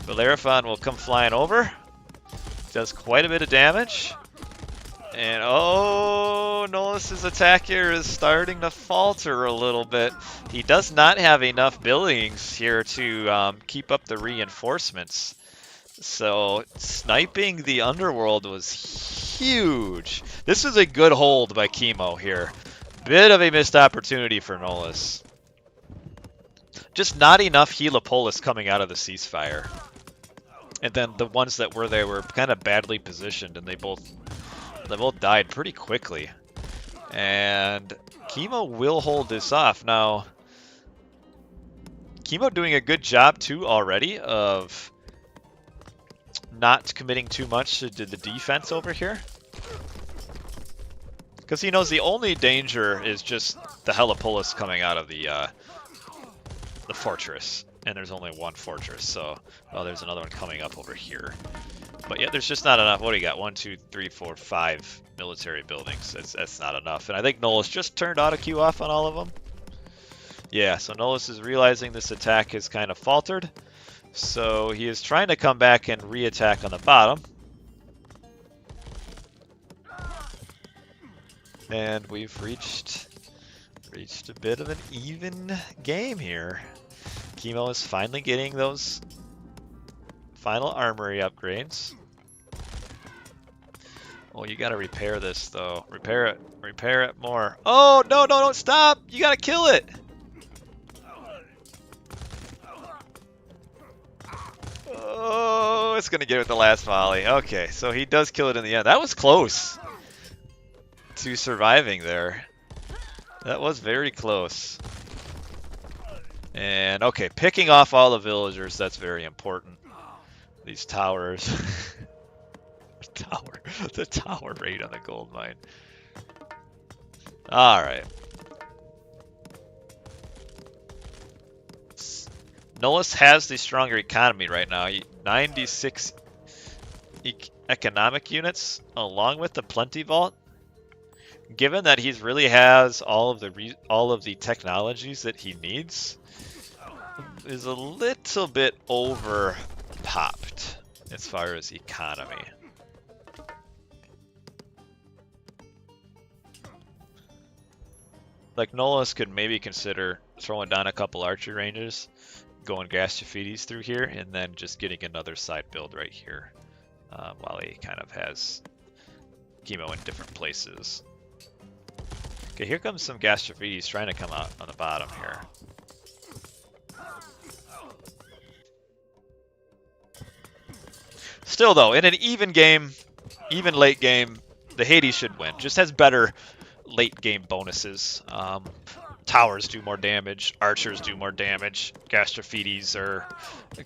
Bellerophon will come flying over. Does quite a bit of damage. And oh, Nullus' attack here is starting to falter a little bit. He does not have enough buildings here to keep up the reinforcements. So sniping the underworld was huge. This was a good hold by Kimo here. Bit of a missed opportunity for Nullus. Just not enough Helipolis coming out of the ceasefire. And then the ones that were there were kind of badly positioned, and they both died pretty quickly. And Kimo will hold this off. Now, Kimo doing a good job too already of not committing too much to the defense over here. Because he knows the only danger is just the Helipolis coming out of the fortress. And there's only one fortress, so... Oh, there's another one coming up over here. But yeah, there's just not enough. What do you got? 1, 2, 3, 4, 5 military buildings. That's not enough. And I think Nullus just turned auto queue off on all of them. Yeah, so Nullus is realizing this attack has kind of faltered. So he is trying to come back and re-attack on the bottom. And we've reached a bit of an even game here. Kimo is finally getting those final armory upgrades. Oh, you gotta repair this though. Repair it more. Oh, no, don't stop! You gotta kill it! Oh, it's gonna get it with the last volley. Okay, so he does kill it in the end. That was close to surviving there. That was very close. And okay, picking off all the villagers, that's very important. These towers. The tower raid on the gold mine. Alright. Nullus has the stronger economy right now. 96 economic units along with the plenty vault. Given that he really has all of the technologies that he needs, is a little bit over popped as far as economy. Like Nullus could maybe consider throwing down a couple archery ranges, going Gastrophides through here, and then just getting another side build right here, while he kind of has Kimo in different places. Okay, here comes some Gastrophides trying to come out on the bottom here. Still though, in an even game, even late game, the Hades should win. Just has better late game bonuses. Towers do more damage, archers do more damage, Gastrophides are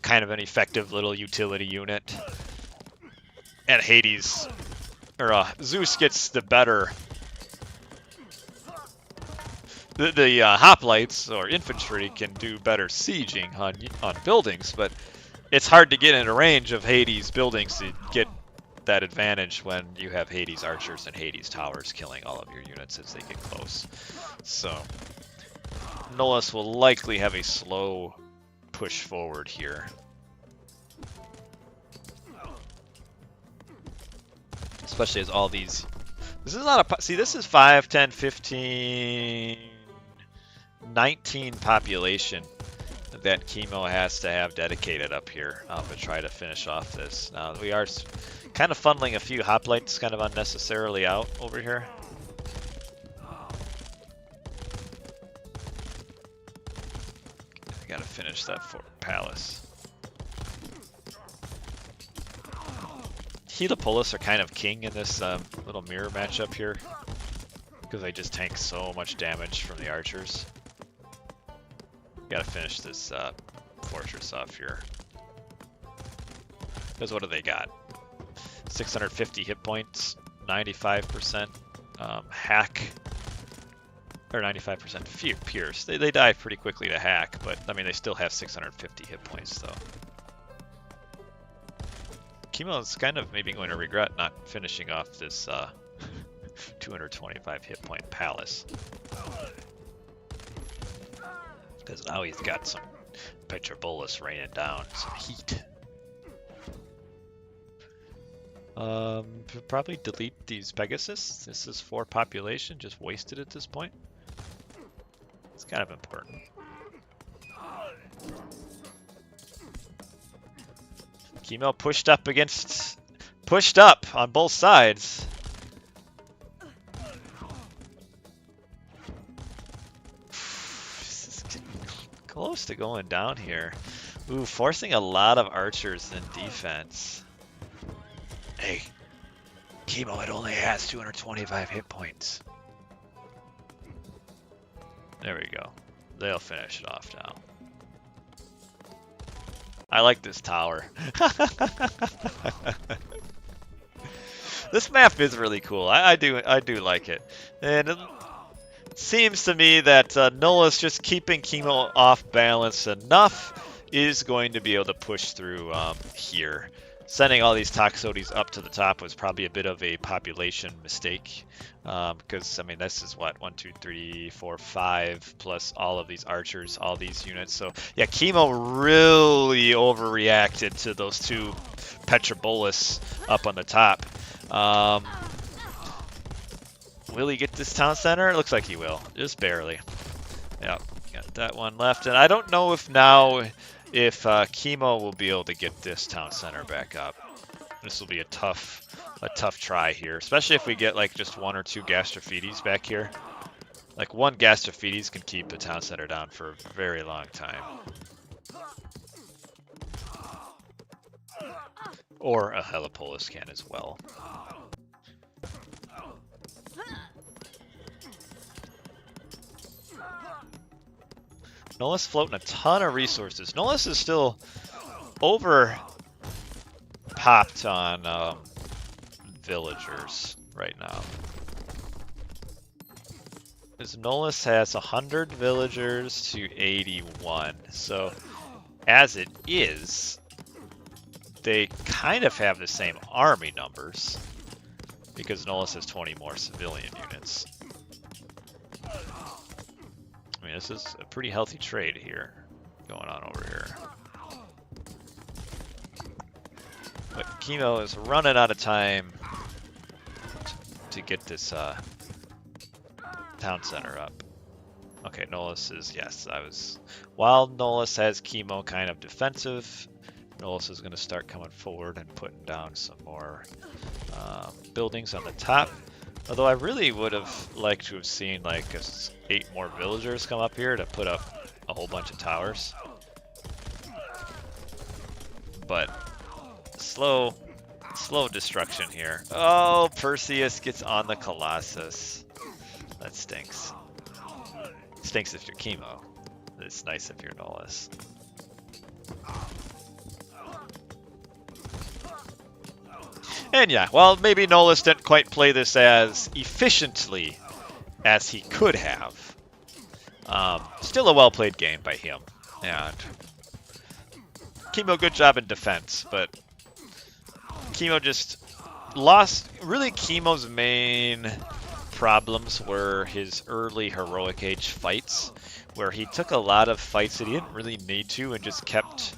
kind of an effective little utility unit. And Hades, or Zeus gets the better. The hoplites or infantry can do better sieging on buildings, but it's hard to get into range of Hades buildings to get that advantage when you have Hades archers and Hades towers killing all of your units as they get close. So Nullus will likely have a slow push forward here. Especially as all these... This is not a... See, this is 5, 10, 15... 19 population that Kimo has to have dedicated up here to try to finish off this. Now, we are kind of funneling a few hoplites kind of unnecessarily out over here. I gotta finish that fort palace. Helipolis are kind of king in this little mirror matchup here because they just tank so much damage from the archers. Gotta finish this fortress off here. Because what do they got? 650 hit points, 95% hack, or 95% pierce. They die pretty quickly to hack, but I mean they still have 650 hit points though. Kimo's kind of maybe going to regret not finishing off this 225 hit point palace. Because now he's got some Petrobolus raining down, some heat. Probably delete these Pegasus. This is 4 population, just wasted at this point. It's kind of important. Kimo pushed up on both sides. This is getting close to going down here. Ooh, forcing a lot of archers in defense. Hey, Kimo, it only has 225 hit points. There we go. They'll finish it off now. I like this tower. This map is really cool. I do like it. And it seems to me that Nullus just keeping Kimo off balance enough is going to be able to push through here. Sending all these Toxotes up to the top was probably a bit of a population mistake. Because, I mean, this is what, 1, 2, 3, 4, 5, plus all of these archers, all these units. So, yeah, Kimo really overreacted to those 2 Petrobolus up on the top. Will he get this town center? It looks like he will, just barely. Yep, got that one left. And I don't know if now, if Kimo will be able to get this town center back up. This will be a tough try here, especially if we get like just 1 or 2 Gastrophetes back here. Like 1 Gastrophetes can keep the town center down for a very long time. Or a Helipolis can as well. Nullus floating a ton of resources. Nullus is still over popped on villagers right now. Because Nullus has 100 villagers to 81. So as it is, they kind of have the same army numbers because Nullus has 20 more civilian units. I mean, this is a pretty healthy trade here going on over here. But Kimo is running out of time to get this town center up. Okay, Nullus is, yes, while Nullus has Kimo kind of defensive, Nullus is going to start coming forward and putting down some more buildings on the top. Although I really would have liked to have seen like 8 more villagers come up here to put up a whole bunch of towers. But slow destruction here. Oh, Perseus gets on the Colossus. That stinks. Stinks if you're Kimo. It's nice if you're Nullus. And yeah, well, maybe Nullus didn't quite play this as efficiently as he could have. Still a well-played game by him. And Kimo, good job in defense, but Kimo just lost. Really, Kimo's main problems were his early Heroic Age fights, where he took a lot of fights that he didn't really need to and just kept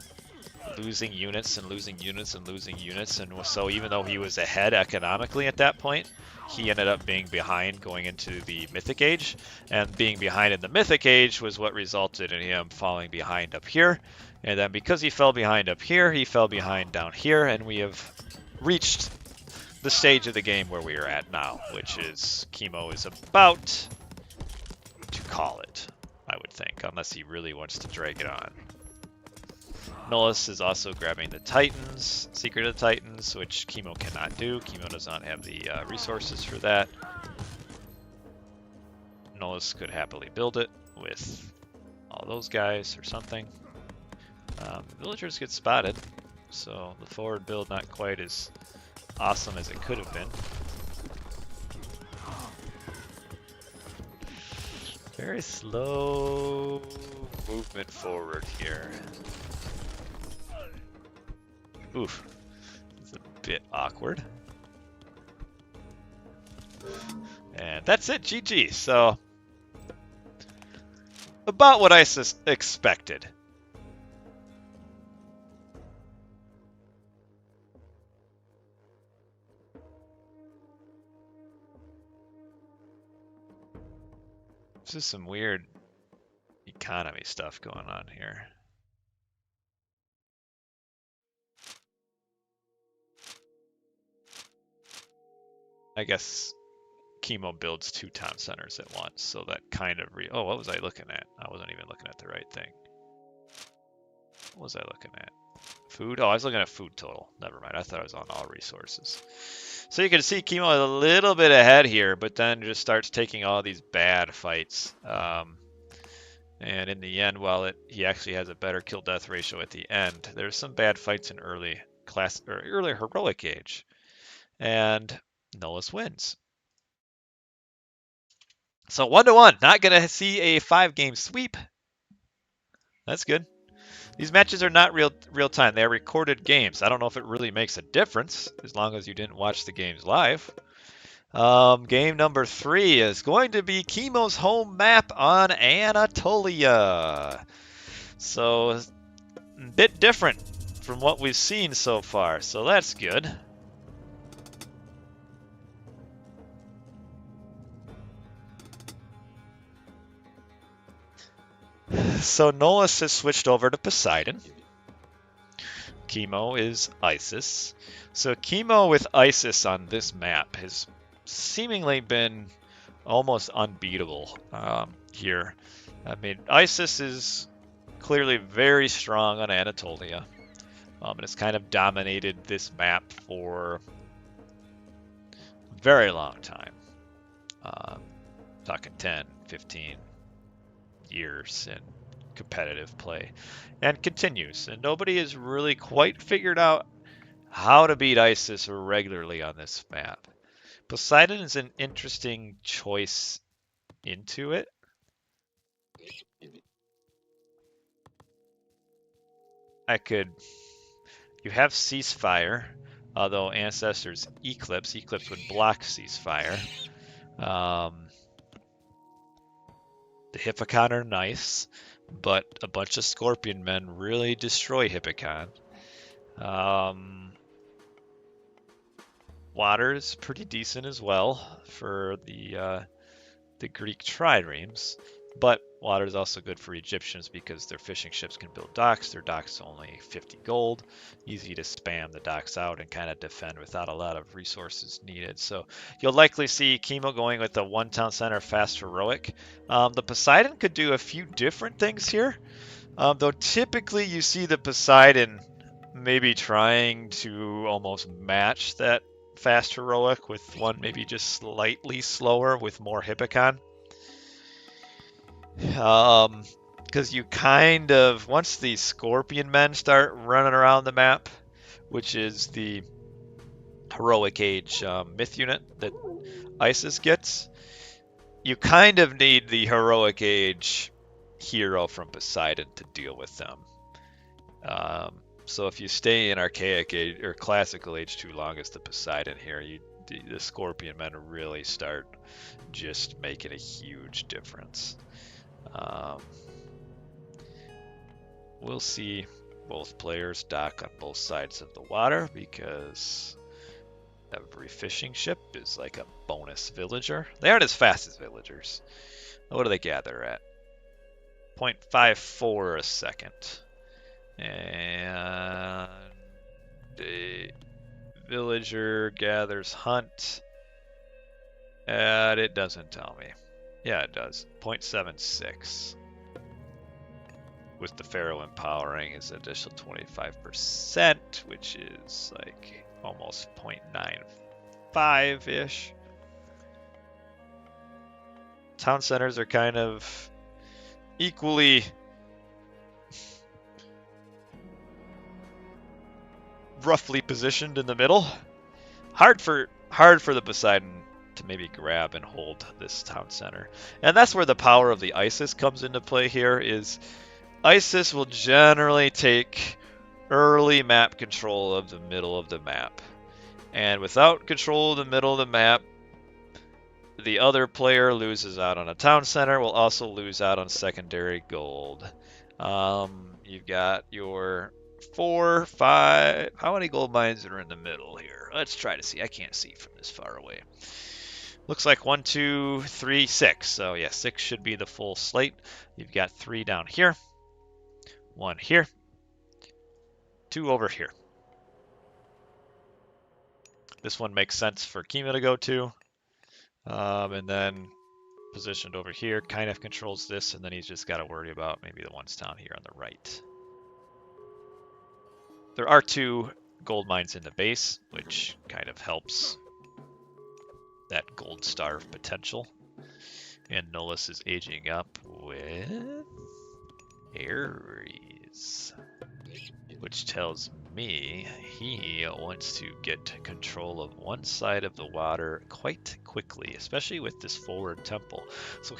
losing units and losing units and losing units. And so even though he was ahead economically at that point, he ended up being behind going into the Mythic Age. And being behind in the Mythic Age was what resulted in him falling behind up here. And then because he fell behind up here, he fell behind down here, and we have reached the stage of the game where we are at now, which is Kimo is about to call it, I would think, unless he really wants to drag it on. Nullus is also grabbing the Titans, Secret of the Titans, which Kimo cannot do. Kimo does not have the resources for that. Nullus could happily build it with all those guys or something. Villagers get spotted, so the forward build not quite as awesome as it could have been. Very slow movement forward here. Oof, it's a bit awkward. And that's it, GG. So, about what I expected. This is some weird economy stuff going on here. I guess Kimo builds 2 town centers at once, so that kind of oh, what was I looking at? I wasn't even looking at the right thing. What was I looking at? Food? Oh, I was looking at food total. Never mind. I thought I was on all resources. So you can see Kimo is a little bit ahead here, but then just starts taking all these bad fights. And in the end, while he actually has a better kill-death ratio at the end, there's some bad fights in early heroic age. And Nullus wins. So 1-1, not going to see a 5-game sweep. That's good. These matches are not real time. They are recorded games. I don't know if it really makes a difference as long as you didn't watch the games live. Game number 3 is going to be Kimo's home map on Anatolia. So a bit different from what we've seen so far. So that's good. So Nullus has switched over to Poseidon. Kimo is Isis. So Kimo with Isis on this map has seemingly been almost unbeatable here. I mean, Isis is clearly very strong on Anatolia. And it's kind of dominated this map for a very long time. Talking 10, 15 years in competitive play, and continues. And nobody has really quite figured out how to beat Isis regularly on this map. Poseidon is an interesting choice into it. You have Ceasefire, although Ancestors Eclipse would block Ceasefire. The Hippocon are nice, but a bunch of Scorpion Men really destroy Hippocon. Water is pretty decent as well for the Greek triremes, but water is also good for Egyptians because their fishing ships can build docks. Their docks only 50 gold, easy to spam the docks out and kind of defend without a lot of resources needed. So you'll likely see Kimo going with the 1 town center fast heroic. The Poseidon could do a few different things here, though typically you see the Poseidon maybe trying to almost match that fast heroic with one maybe just slightly slower with more Hippocon. Because you kind of, once the Scorpion Men start running around the map, which is the heroic age myth unit that Isis gets, you kind of need the heroic age hero from Poseidon to deal with them. So if you stay in archaic age or classical age too long as the Poseidon here, the Scorpion Men really start just making a huge difference. We'll see both players dock on both sides of the water because every fishing ship is like a bonus villager. They aren't as fast as villagers. What do they gather at? 0.54 a second. And a villager gathers hunt. And it doesn't tell me. Yeah, it does. 0.76. With the Pharaoh empowering is an additional 25%, which is like almost 0.95-ish. Town centers are kind of equally roughly positioned in the middle. Hard for the Poseidon to maybe grab and hold this town center. And that's where the power of the Isis comes into play here. Is Isis will generally take early map control of the middle of the map. And without control of the middle of the map, the other player loses out on a town center, will also lose out on secondary gold. You've got your 4, 5. How many gold mines are in the middle here? Let's try to see. I can't see from this far away. Looks like 1, 2, 3, 6. So yeah, 6 should be the full slate. You've got 3 down here, 1 here, 2 over here. This one makes sense for Kimo to go to. And then positioned over here kind of controls this, and then he's just got to worry about maybe the ones down here on the right. There are 2 gold mines in the base, which kind of helps that gold starve potential. And Nullus is aging up with Ares, which tells me he wants to get control of one side of the water quite quickly, especially with this forward temple. So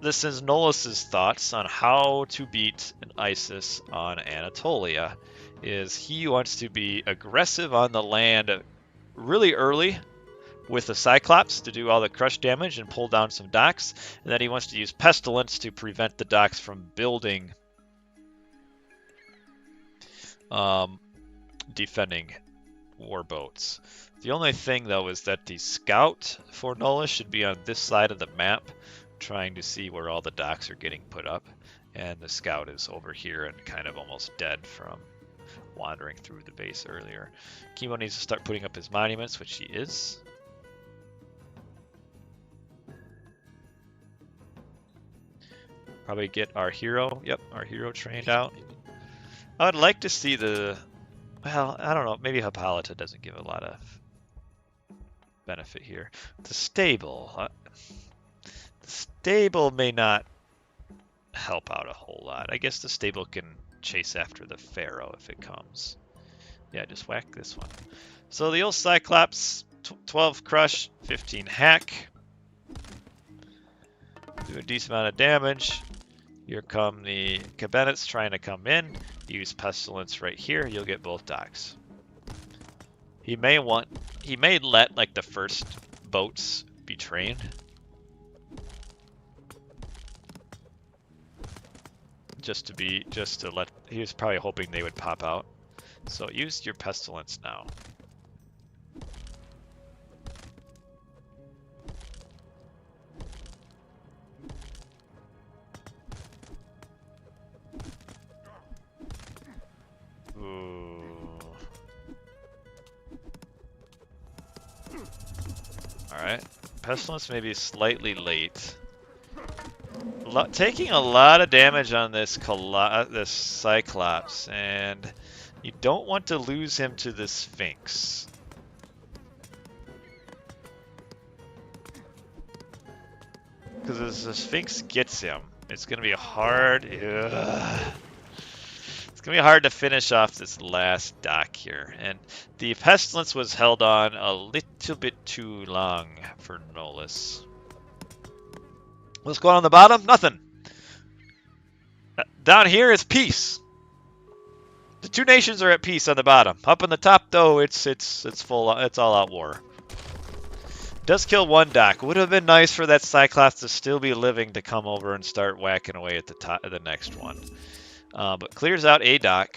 this is Nullus's thoughts on how to beat an Isis on Anatolia. Is he wants to be aggressive on the land really early with the Cyclops to do all the crush damage and pull down some docks, and then he wants to use Pestilence to prevent the docks from building defending warboats. The only thing though is that the scout for Nullus should be on this side of the map, trying to see where all the docks are getting put up, and the scout is over here and kind of almost dead from wandering through the base earlier. Kimo needs to start putting up his monuments, which he is. Probably get our hero. Yep, our hero trained out. I would like to see the... Well, I don't know. Maybe Hippolyta doesn't give a lot of benefit here. The stable. The stable may not help out a whole lot. I guess the stable can chase after the pharaoh if it comes. Yeah, just whack this one. So the old Cyclops, 12 crush, 15 hack. Do a decent amount of damage. Here come the cabinets trying to come in. Use Pestilence right here. You'll get both docks. He may let like the first boats be trained. Just to let, he was probably hoping they would pop out. So use your Pestilence now. Alright, Pestilence may be slightly late. Taking a lot of damage on this Cyclops, and you don't want to lose him to the Sphinx. Because as the Sphinx gets him, it's going to be hard. It's going to be hard to finish off this last dock here. And the Pestilence was held on a little bit too long for Nullus. What's going on the bottom? Nothing. Down here is peace. The two nations are at peace on the bottom. Up on the top, though, it's all out war. Does kill one dock. Would have been nice for that Cyclops to still be living to come over and start whacking away at the top of the next one. But clears out a dock.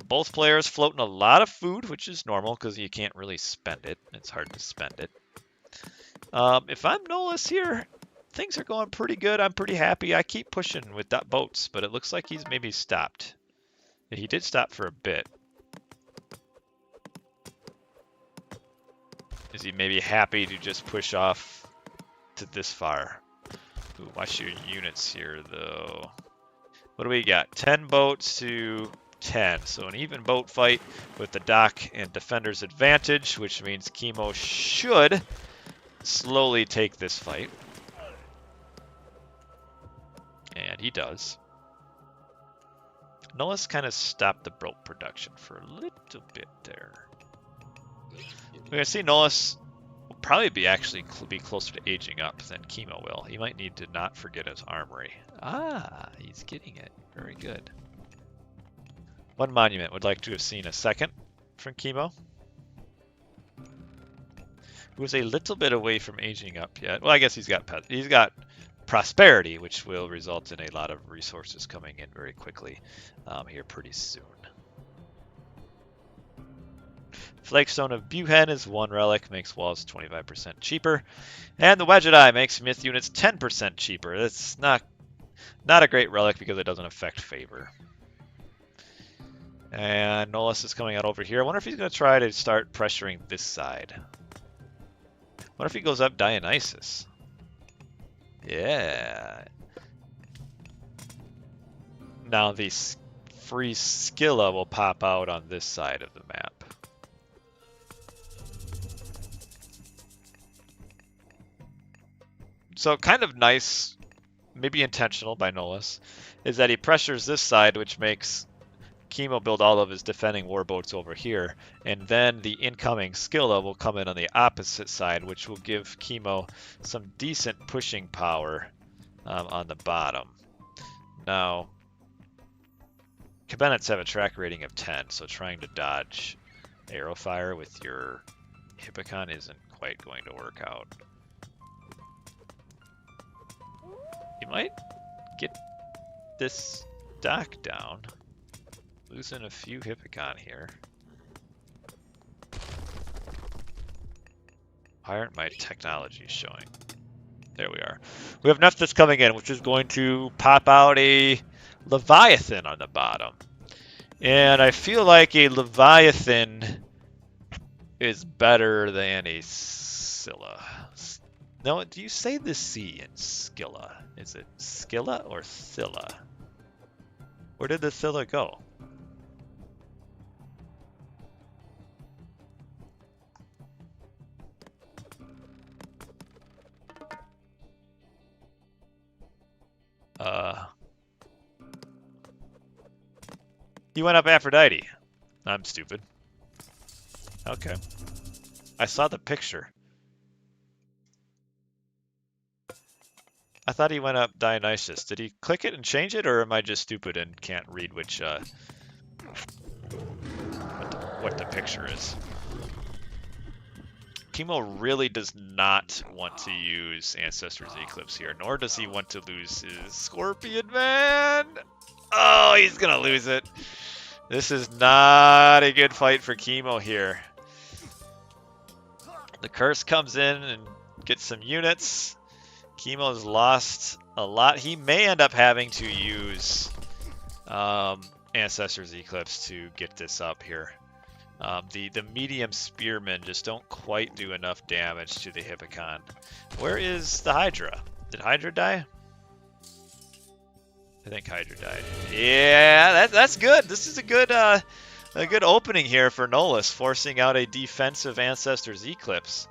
Both players floating a lot of food, which is normal because you can't really spend it. It's hard to spend it. If I'm Nullus here, things are going pretty good. I'm pretty happy. I keep pushing with that boats, but it looks like he's maybe stopped. He did stop for a bit. Is he maybe happy to just push off to this far? Ooh, watch your units here, though. What do we got? 10 boats to 10. So an even boat fight with the dock and defender's advantage, which means Kimo should slowly take this fight. And he does. Nullus kind of stopped the rope production for a little bit there. We're gonna see Nullus will probably be closer to aging up than Kimo will. He might need to not forget his armory. Ah, he's getting it. Very good. One monument would like to have seen a second from Kimo, who is a little bit away from aging up yet. Well, I guess he's got prosperity, which will result in a lot of resources coming in very quickly here pretty soon. Flakestone of Buhen is 1 relic, makes walls 25% cheaper. And the Wedged Eye makes myth units 10% cheaper. That's not a great relic because it doesn't affect favor. And Nullus is coming out over here. I wonder if he's going to try to start pressuring this side. I wonder if he goes up Dionysus. Yeah. Now the free Scylla will pop out on this side of the map. So kind of nice, maybe intentional by Nullus, is that he pressures this side, which makes Kimo build all of his defending warboats over here, and then the incoming Scylla will come in on the opposite side, which will give Kimo some decent pushing power on the bottom. Now, Cabinets have a track rating of 10, so trying to dodge arrow fire with your Hippocon isn't quite going to work out. You might get this dock down. Losing a few Hippocon here. Why aren't my technologies showing? There we are. We have Nephthys coming in, which is going to pop out a Leviathan on the bottom. And I feel like a Leviathan is better than a Scylla. No, do you say the C in Scylla? Is it Scylla or Scylla? Where did the Scylla go? He went up Aphrodite. I'm stupid. Okay. I saw the picture. I thought he went up Dionysus. Did he click it and change it, or am I just stupid and can't read which what the picture is? Kimo really does not want to use Ancestor's Eclipse here, nor does he want to lose his Scorpion Man. Oh, he's gonna lose it. This is not a good fight for Kimo here. The curse comes in and gets some units. Kimo's lost a lot. He may end up having to use Ancestor's Eclipse to get this up here. The medium spearmen just don't quite do enough damage to the Hippocon. Where is the Hydra? Did Hydra die? I think Hydra died. Yeah, that's good. This is a good opening here for Nullus, forcing out a defensive Ancestor's Eclipse.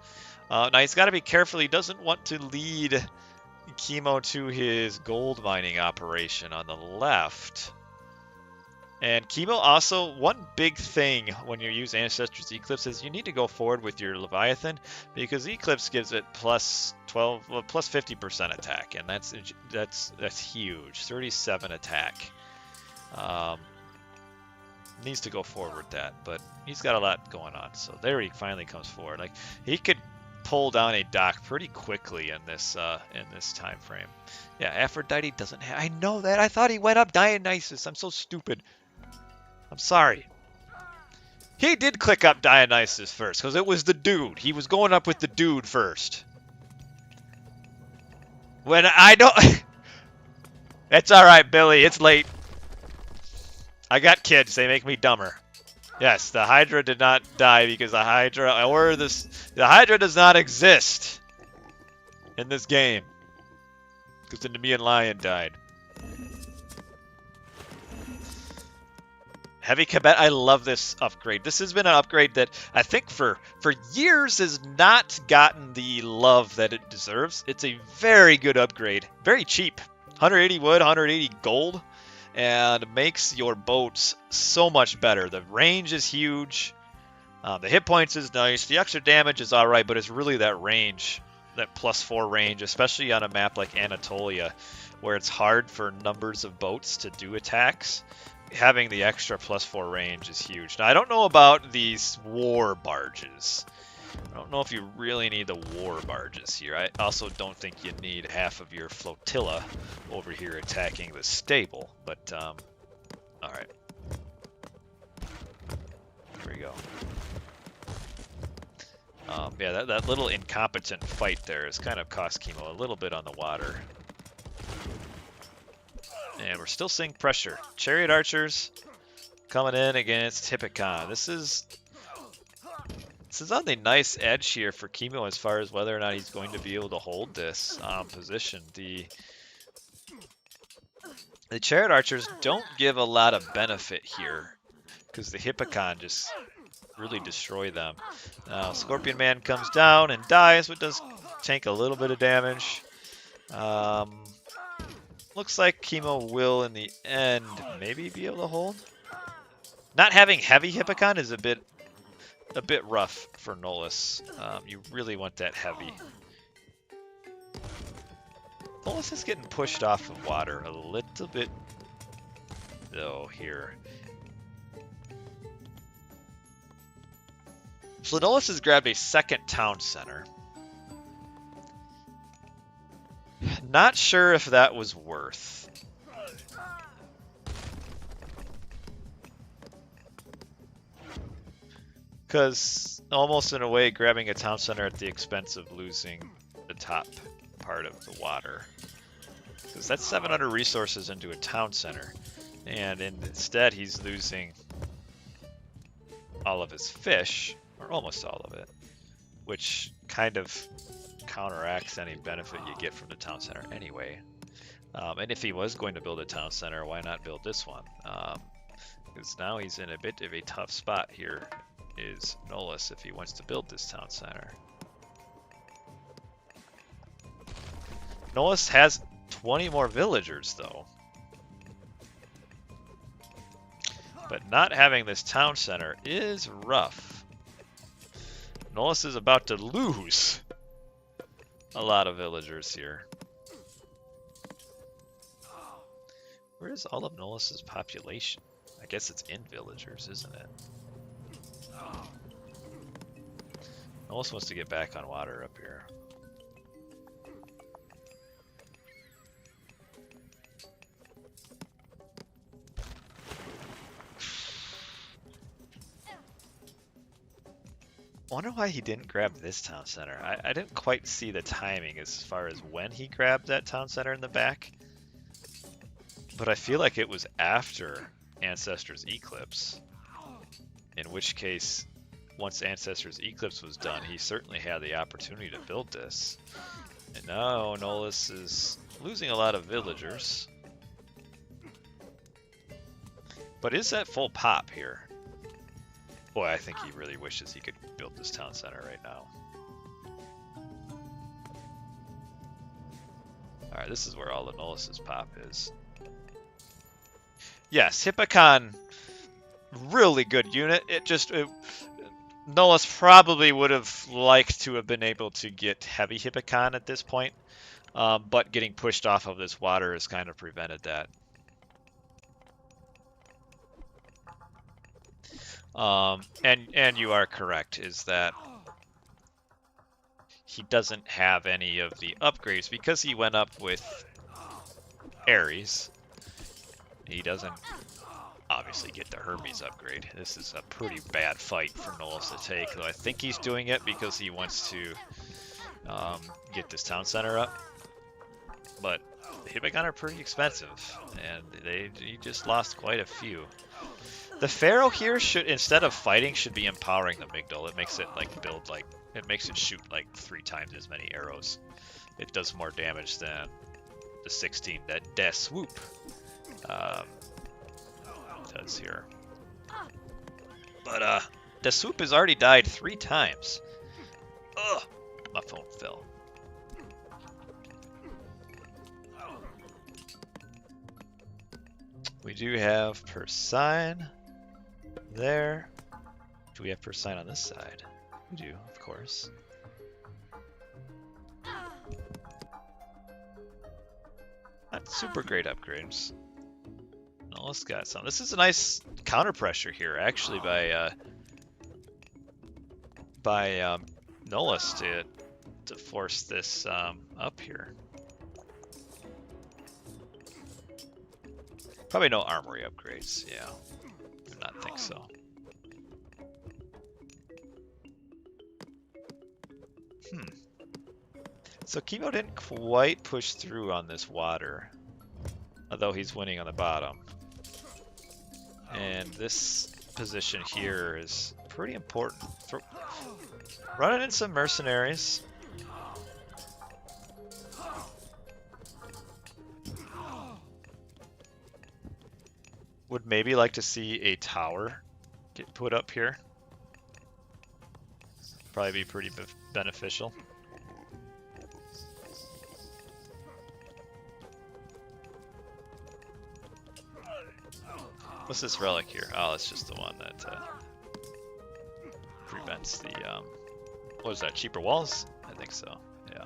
Now he's got to be careful. He doesn't want to lead Kimo to his gold mining operation on the left. And Kimo also, one big thing when you use Ancestor's Eclipse is you need to go forward with your Leviathan, because Eclipse gives it plus 50% attack, and that's huge. 37 attack. Needs to go forward with that, but he's got a lot going on. So there he finally comes forward. Like, he could pull down a dock pretty quickly in this time frame. Yeah, Aphrodite doesn't have. I know that. I thought he went up Dionysus. I'm so stupid. I'm sorry. He did click up Dionysus first, because it was the dude. He was going up with the dude first. When I don't... It's alright, Billy. It's late. I got kids. They make me dumber. Yes, the Hydra did not die because the Hydra does not exist in this game. Because the Nemean Lion died. Heavy Kabet, I love this upgrade. This has been an upgrade that I think for years has not gotten the love that it deserves. It's a very good upgrade. Very cheap. 180 wood, 180 gold. and makes your boats so much better. The range is huge. The hit points is nice. The extra damage is alright, but it's really that range, that +4 range, especially on a map like Anatolia, where it's hard for numbers of boats to do attacks. Having the extra +4 range is huge. Now, I don't know about these war barges. I don't know if you really need the war barges here. I also don't think you need half of your flotilla over here attacking the stable. But, alright. Here we go. Yeah, that little incompetent fight there has kind of cost Kimo a little bit on the water. And we're still seeing pressure. Chariot archers coming in against Hippocon. This is on the nice edge here for Kimo as far as whether or not he's going to be able to hold this position. The chariot archers don't give a lot of benefit here because the Hippocon just really destroy them. Now, Scorpion Man comes down and dies, but does tank a little bit of damage. Looks like Kimo will, in the end, maybe be able to hold. Not having heavy Hippocon is a bit rough for Nullus. You really want that heavy. Nullus is getting pushed off of water a little bit, though, here. So Nullus has grabbed a second town center. Not sure if that was worth. Because almost in a way, grabbing a town center at the expense of losing the top part of the water. Because that's 700 resources into a town center. And instead he's losing all of his fish, or almost all of it. Which kind of counteracts any benefit you get from the town center anyway. And if he was going to build a town center, why not build this one? Because now he's in a bit of a tough spot here, is Nullus, if he wants to build this town center. Nullus has 20 more villagers, though. But not having this town center is rough. Nullus is about to lose a lot of villagers here. Where is all of Nullus's population? I guess it's in villagers, isn't it? Nullus wants to get back on water up here. I wonder why he didn't grab this town center. I didn't quite see the timing as far as when he grabbed that town center in the back. But I feel like it was after Ancestor's Eclipse. In which case, once Ancestor's Eclipse was done, he certainly had the opportunity to build this. And now Nullus is losing a lot of villagers. But is that full pop here? Boy, I think he really wishes he could build this town center right now. Alright, this is where all the Nullus's pop is. Yes, Hippocon, really good unit. Nullus probably would have liked to have been able to get heavy Hippocon at this point, but getting pushed off of this water has kind of prevented that. And you are correct, is that he doesn't have any of the upgrades because he went up with Ares. He doesn't obviously get the Hermes upgrade. This is a pretty bad fight for Nullus to take, though I think he's doing it because he wants to get this town center up. But the Hippocon are pretty expensive, and he just lost quite a few. The Pharaoh here should, instead of fighting, should be empowering the Migdal. It makes it it makes it shoot like 3 times as many arrows. It does more damage than the 16 that Death Swoop does here. But Death Swoop has already died 3 times. Ugh, my phone fell. We do have Poseidon there. Do we have Poseidon on this side? We do, of course. Not super great upgrades. Nullus got some. This is a nice counter pressure here, actually, by Nullus to force this up here. Probably no armory upgrades. Yeah, do not think so. So Kimo didn't quite push through on this water, although he's winning on the bottom. And this position here is pretty important. Running in some mercenaries. Would maybe like to see a tower get put up here. Probably be pretty beneficial. What's this relic here? Oh, it's just the one that prevents the, what is that, cheaper walls? I think so, yeah.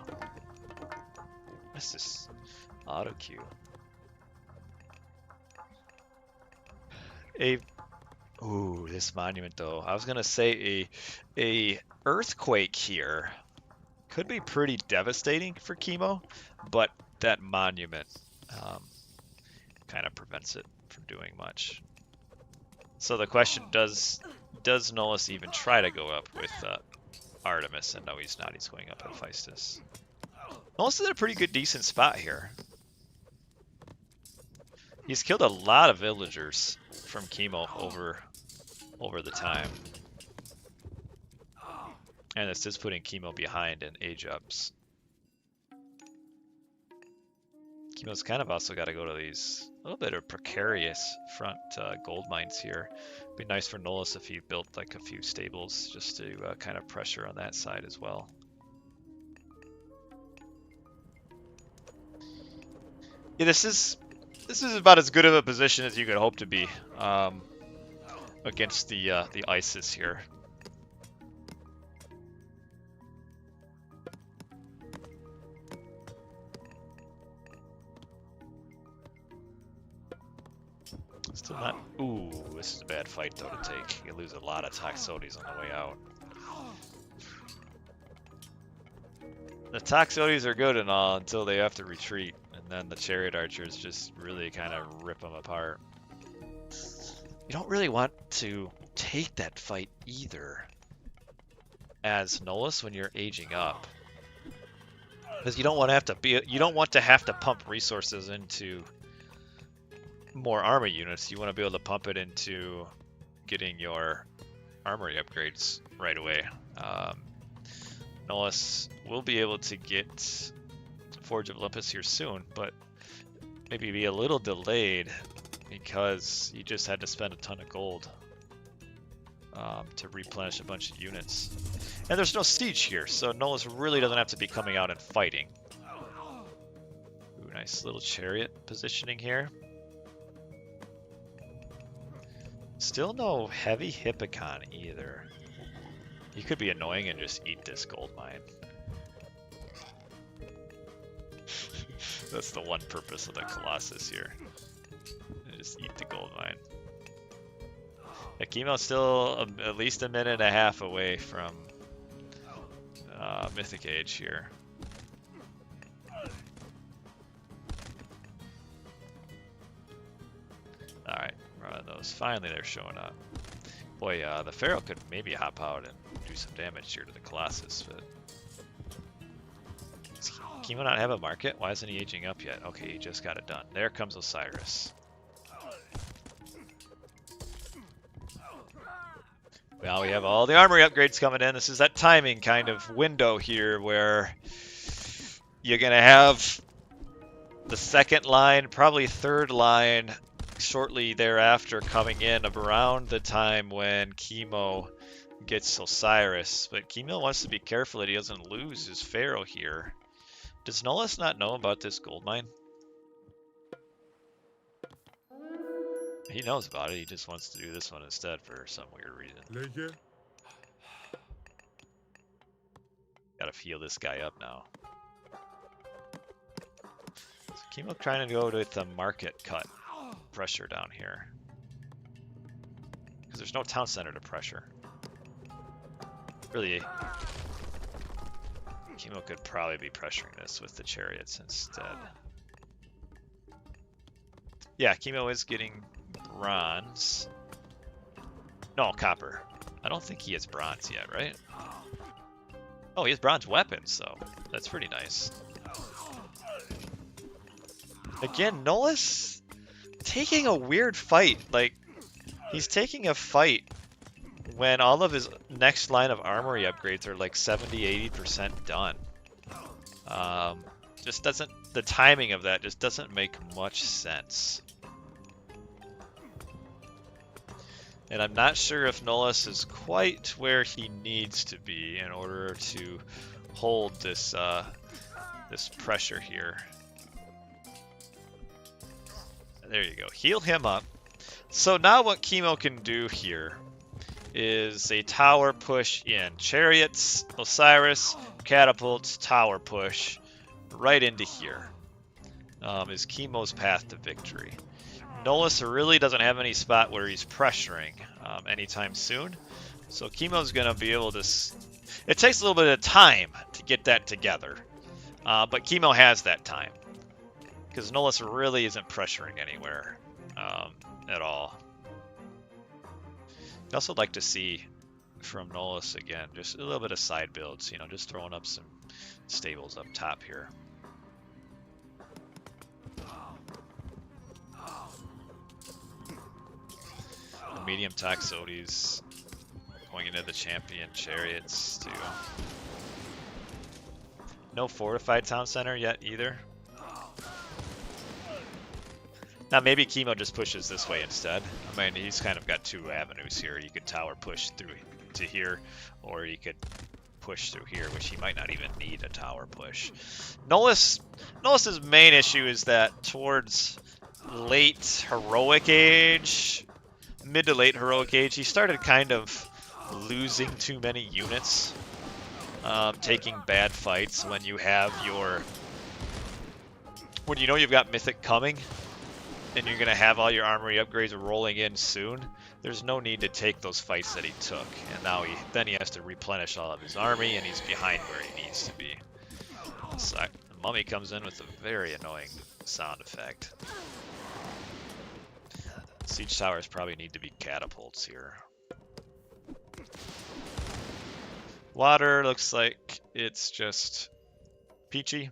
What's this? Auto queue. Ooh, this monument though. I was gonna say a earthquake here could be pretty devastating for Kimo, but that monument kind of prevents it from doing much. So the question, does Nullus even try to go up with Artemis? And no, he's not. He's going up with Hephaestus. Nullus is in a pretty good, decent spot here. He's killed a lot of villagers from Kimo over the time. And this is putting Kimo behind in age ups. Kimo's kind of also got to go to these a little bit of precarious front gold mines here. Be nice for Nullus if he built like a few stables just to kind of pressure on that side as well. Yeah, this is about as good of a position as you could hope to be against the ISIS here. Still not. Ooh, this is a bad fight though to take. You lose a lot of Toxotes on the way out. The Toxotes are good and all until they have to retreat, and then the chariot archers just really kind of rip them apart. You don't really want to take that fight either as Nullus when you're aging up, because you don't want to have to pump resources into more armor units. You want to be able to pump it into getting your armory upgrades right away. Nullus will be able to get Forge of Olympus here soon, but maybe be a little delayed because you just had to spend a ton of gold to replenish a bunch of units. And there's no siege here, so Nullus really doesn't have to be coming out and fighting. Ooh, nice little chariot positioning here. Still no heavy Hippicon either. You could be annoying and just eat this gold mine. That's the one purpose of the Colossus here. Just eat the gold mine. Kimo's still at least a minute and a half away from Mythic Age here. Alright, those. Finally they're showing up. Boy, the Pharaoh could maybe hop out and do some damage here to the Colossus, but... Does Kimo not have a market? Why isn't he aging up yet? Okay, he just got it done. There comes Osiris. Well, we have all the armory upgrades coming in. This is that timing kind of window here where you're going to have the second line, probably third line, shortly thereafter coming in around the time when Kimo gets Osiris. But Kimo wants to be careful that he doesn't lose his Pharaoh here. Does Nullus not know about this gold mine? He knows about it. He just wants to do this one instead for some weird reason. Gotta feel this guy up now. So Kimo trying to go with the market cut pressure down here. Because there's no town center to pressure. Really, Kimo could probably be pressuring this with the chariots instead. Yeah, Kimo is getting bronze. No, copper. I don't think he has bronze yet, right? Oh, he has bronze weapons, so that's pretty nice. Again, Nullus taking a weird fight. Like, he's taking a fight when all of his next line of armory upgrades are like 70-80% done. Just doesn't, the timing of that just doesn't make much sense. And I'm not sure if Nullus is quite where he needs to be in order to hold this this pressure here. There you go. Heal him up. So now what Kimo can do here is a tower push in. Chariots, Osiris, catapults, tower push right into here. Is Kimo's path to victory. Nullus really doesn't have any spot where he's pressuring anytime soon. So Kimo's going to be able to... It takes a little bit of time to get that together. But Kimo has that time. Because Nullus really isn't pressuring anywhere at all. I'd also like to see from Nullus again, just a little bit of side builds, you know, just throwing up some stables up top here. The medium Toxotes going into the champion chariots too. No fortified town center yet either. Now maybe Kimo just pushes this way instead. I mean, he's kind of got two avenues here. You could tower push through to here, or you could push through here, which he might not even need a tower push. Nullus's main issue is that towards late heroic age, mid to late heroic age, he started kind of losing too many units, taking bad fights when you have your, when you know you've got Mythic coming, and you're going to have all your armory upgrades rolling in soon, there's no need to take those fights that he took. And now then he has to replenish all of his army, and he's behind where he needs to be. So the mummy comes in with a very annoying sound effect. Siege towers probably need to be catapults here. Water looks like it's just peachy.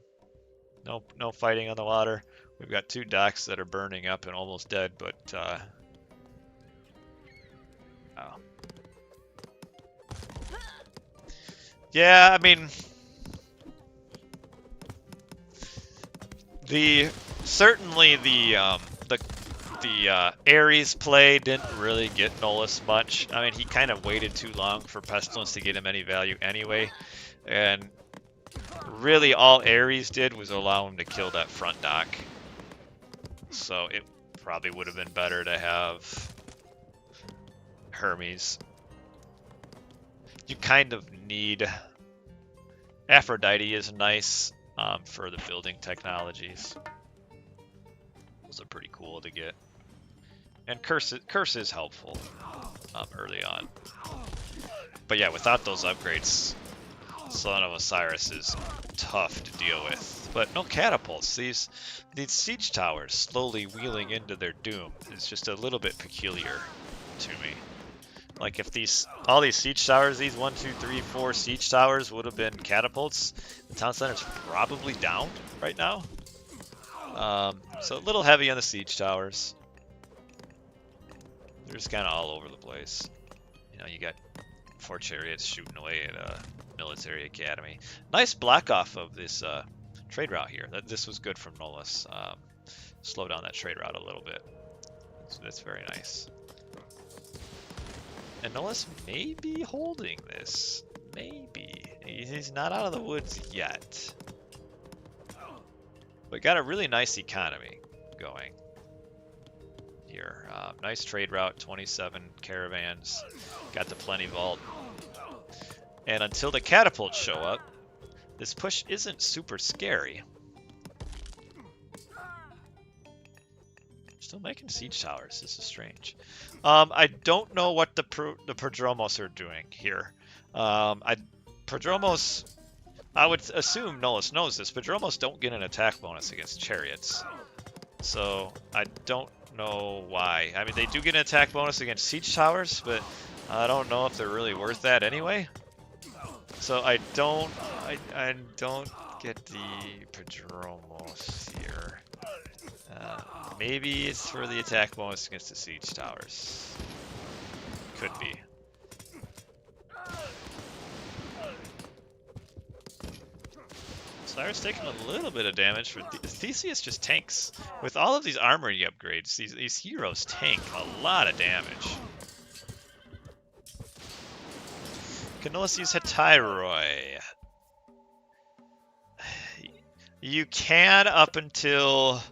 No fighting on the water. We've got two docks that are burning up and almost dead, but oh. Yeah, I mean, certainly the Ares play didn't really get Nullus much. I mean, he kind of waited too long for Pestilence to get him any value anyway, and really all Ares did was allow him to kill that front dock. So it probably would have been better to have Hermes. You kind of need... Aphrodite is nice for the building technologies. Those are pretty cool to get. And Curse is helpful early on. But yeah, without those upgrades, Son of Osiris is tough to deal with. But no catapults. These siege towers slowly wheeling into their doom is just a little bit peculiar to me. Like if all these siege towers, these 1, 2, 3, 4 siege towers would have been catapults, the town center's probably down right now. So a little heavy on the siege towers. They're just kind of all over the place. You know, you got 4 chariots shooting away at a military academy. Nice block off of this trade route here. This was good from Nullus. Slow down that trade route a little bit. So that's very nice. And Nullus may be holding this. Maybe. He's not out of the woods yet. But got a really nice economy going here. here. Nice trade route, 27 caravans. Got the plenty vault. And until the catapults show up, this push isn't super scary. Still making siege towers. This is strange. I don't know what the Prodromos are doing here. Prodromos, I would assume Nullus knows this. Prodromos don't get an attack bonus against chariots. So I don't know why. I mean, they do get an attack bonus against siege towers, but I don't know if they're really worth that anyway. So I don't get the Prodromos here. Maybe it's for the attack bonus against the siege towers. Could be. Cyrus taking a little bit of damage for Theseus just tanks. With all of these armory upgrades, these heroes tank a lot of damage. Can Nullus use Hetairoi? You can up until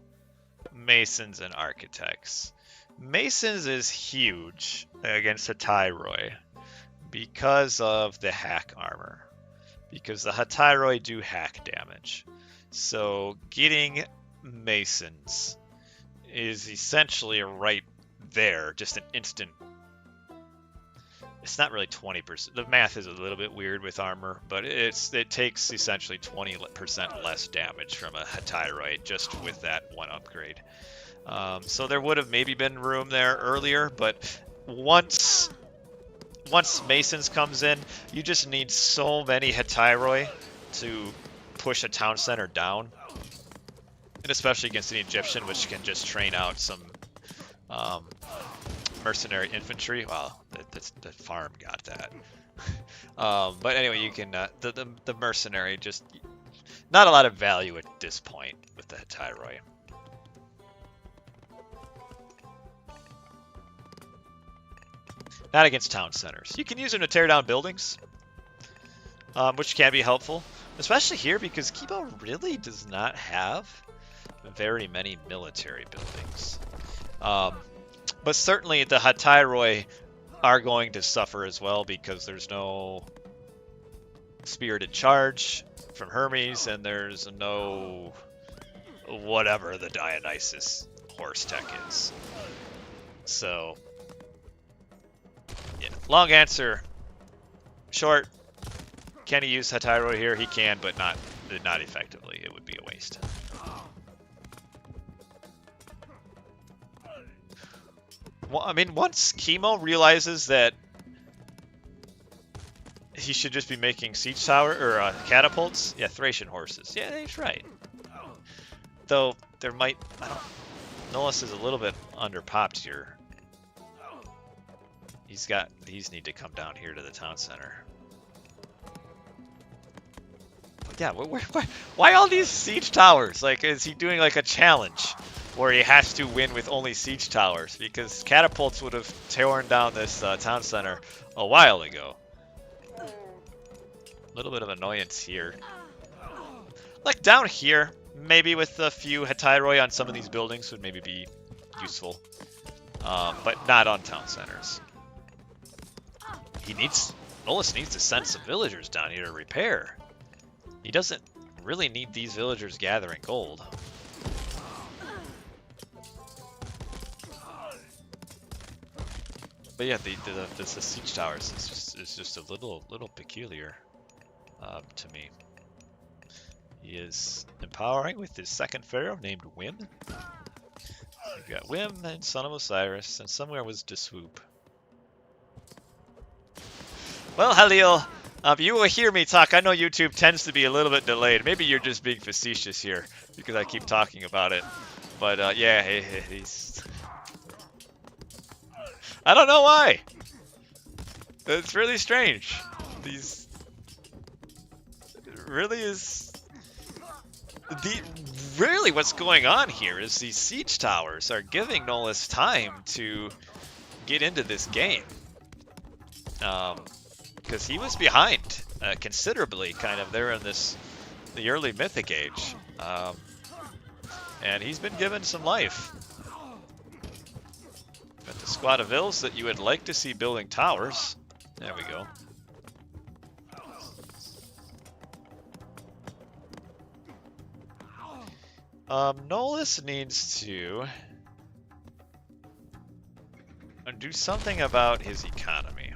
Masons and Architects. Masons is huge against Hetairoi because of the hack armor. Because the Hetairoi do hack damage. So getting Masons is essentially right there, just an instant. It's not really 20%. The math is a little bit weird with armor, but it takes essentially 20% less damage from a Hetairoi just with that one upgrade. So there would have maybe been room there earlier, but once Masons comes in, you just need so many Hetairoi to push a town center down. And especially against an Egyptian, which can just train out some mercenary infantry. Well, the farm got that. But anyway, you can the mercenary, just not a lot of value at this point with the Hetairoi. Not against town centers. You can use them to tear down buildings, which can be helpful, especially here because Kimo really does not have very many military buildings. But certainly the Hetairoi are going to suffer as well because there's no spirited charge from Hermes and there's no whatever the Dionysus horse tech is. So, yeah, long answer. Short, can he use Hetairoi here? He can, but not effectively. It would be a waste. Well, I mean, once Kimo realizes that he should just be making siege tower or catapults, yeah, Thracian horses. Yeah, he's right. Though there might, Nullus is a little bit underpopped here. These need to come down here to the town center. But yeah, why all these siege towers? Like, is he doing like a challenge where he has to win with only siege towers? Because catapults would have torn down this town center a while ago. A little bit of annoyance here. Like down here, maybe with a few Hetairoi on some of these buildings would maybe be useful. But not on town centers. Nullus needs to send some villagers down here to repair. He doesn't really need these villagers gathering gold. But yeah, the siege towers is just a little peculiar to me. He is empowering with his second pharaoh named Wim. We've got Wim and Son of Osiris, and somewhere was Deswoop. Well, Halil, you will hear me talk. I know YouTube tends to be a little bit delayed. Maybe you're just being facetious here because I keep talking about it. But yeah, he's... I don't know why. It's really strange. These... It really is... Really what's going on here is these siege towers are giving Nullus time to get into this game. Because he was behind considerably, kind of there in the early Mythic Age, and he's been given some life. squad of vills that you would like to see building towers. There we go. Nullus needs to do something about his economy.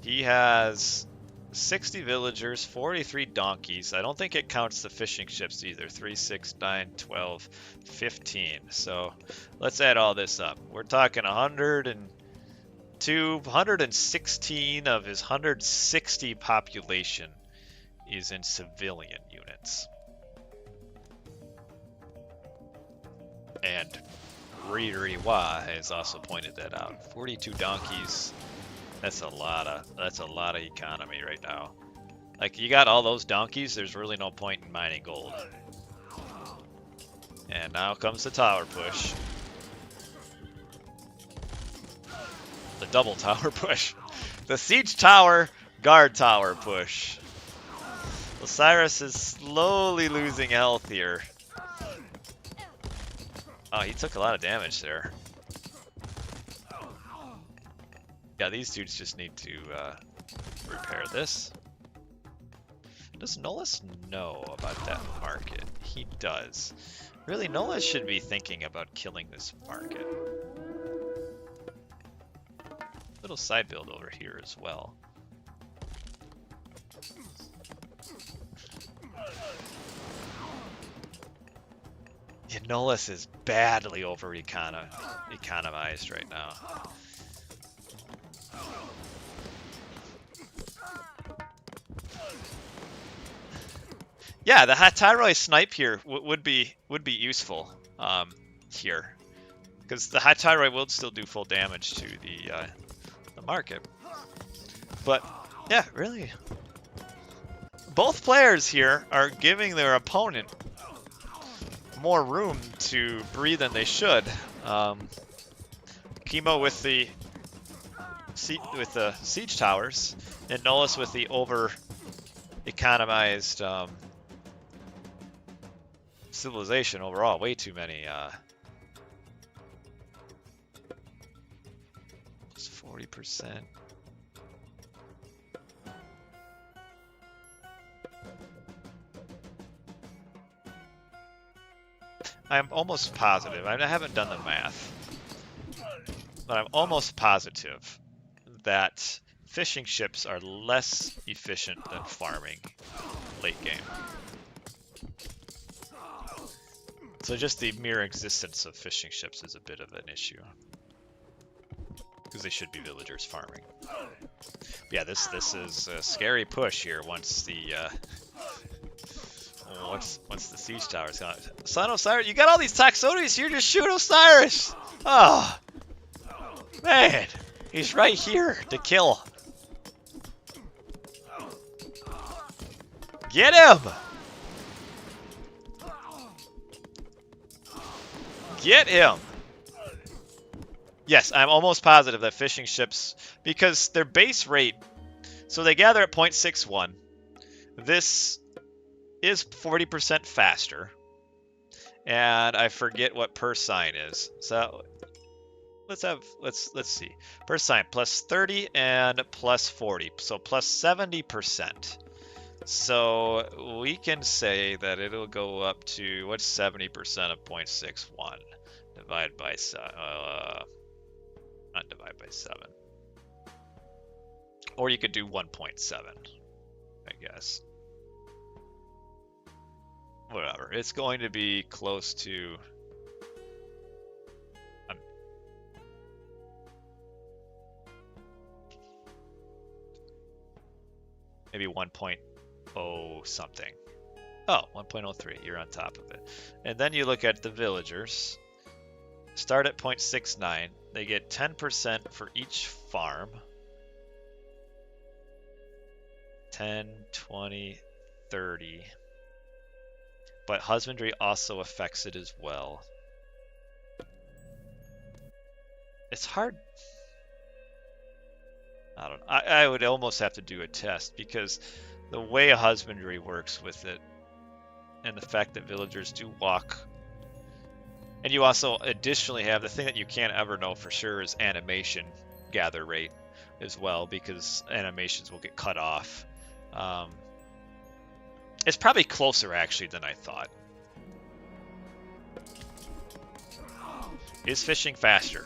He has 60 villagers, 43 donkeys. I don't think it counts the fishing ships either. 3, 6, 9, 12, 15. So let's add all this up. We're talking 102, 116 of his 160 population is in civilian units. And Ririwa has also pointed that out. 42 donkeys. That's a lot of economy right now. Like, you got all those donkeys, there's really no point in mining gold. And now comes the tower push. The double tower push. The siege tower, guard tower push. Osiris is slowly losing health here. Oh, he took a lot of damage there. Yeah, these dudes just need to repair this. Does Nullus know about that market? He does. Really, Nullus should be thinking about killing this market. Little side build over here as well. Yeah, Nullus is badly over economized right now. Yeah, the Hataroi snipe here would be useful here, because the Hataroi will still do full damage to the market. But yeah, really, both players here are giving their opponent more room to breathe than they should. Kimo with the siege towers, and Nullus with the over economized civilization overall. Way too many. Plus 40%. I'm almost positive. I haven't done the math, but I'm almost positive that fishing ships are less efficient than farming late game. So just the mere existence of fishing ships is a bit of an issue, because they should be villagers farming. But yeah, this is a scary push here once the once the siege tower's gone. Son Osiris, you got all these Toxotes here, just shoot Osiris! Oh, man, he's right here to kill. Get him! Get him! Yes, I'm almost positive that fishing ships, because their base rate, so they gather at 0.61. This is 40% faster, and I forget what per sign is. So let's see. Per sign plus 30 and plus 40, so plus 70%. So we can say that it'll go up to, what's 70% of 0.61? Divide by not divide by 7. Or you could do 1.7, I guess. Whatever. It's going to be close to maybe 1.0 something. Oh, 1.03. You're on top of it. And then you look at the villagers. Start at 0.69. They get 10% for each farm. 10, 20, 30. But husbandry also affects it as well. It's hard. I don't know. I would almost have to do a test, because the way husbandry works with it, and the fact that villagers do walk And you also additionally have the thing that you can't ever know for sure is animation gather rate as well, because animations will get cut off. It's probably closer actually than I thought. Is fishing faster?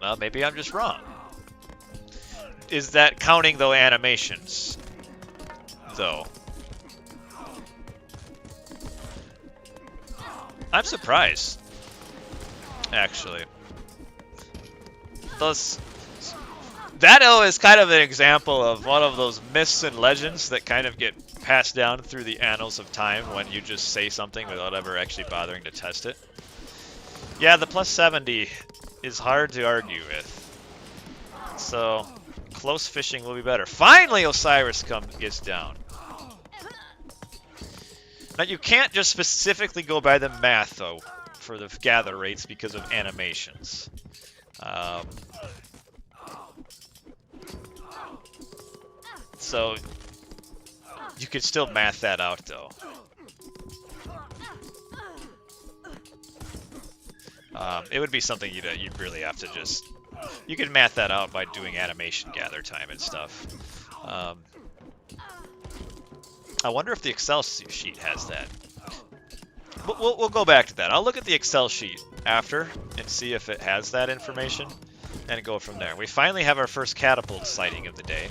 Well, maybe I'm just wrong. Is that counting though animations? Though. I'm surprised. Actually. That is kind of an example of one of those myths and legends that kind of get passed down through the annals of time when you just say something without ever actually bothering to test it. Yeah, the plus 70 is hard to argue with. So, close fishing will be better. Finally, Osiris gets down. Now, you can't just specifically go by the math, though, for the gather rates because of animations. So, you could still math that out, though. It would be something you'd really have to just... You could math that out by doing animation gather time and stuff. I wonder if the Excel sheet has that. We'll go back to that. I'll look at the Excel sheet after and see if it has that information and go from there. We finally have our first catapult sighting of the day.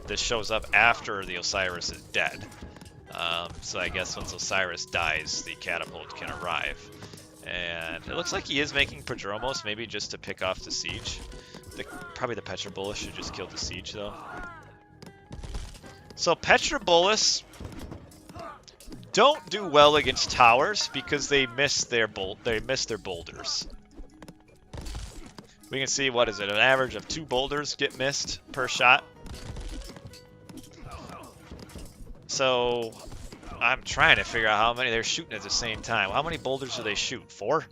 This shows up after the Osiris is dead. So I guess once Osiris dies, the catapult can arrive. And it looks like he is making Prodromos, maybe just to pick off the siege. Probably the Petrobolus should just kill the siege, though. So Petrobolus don't do well against towers because they miss their boulders. We can see, what is it, an average of 2 boulders get missed per shot. So I'm trying to figure out how many they're shooting at the same time. How many boulders do they shoot? 4?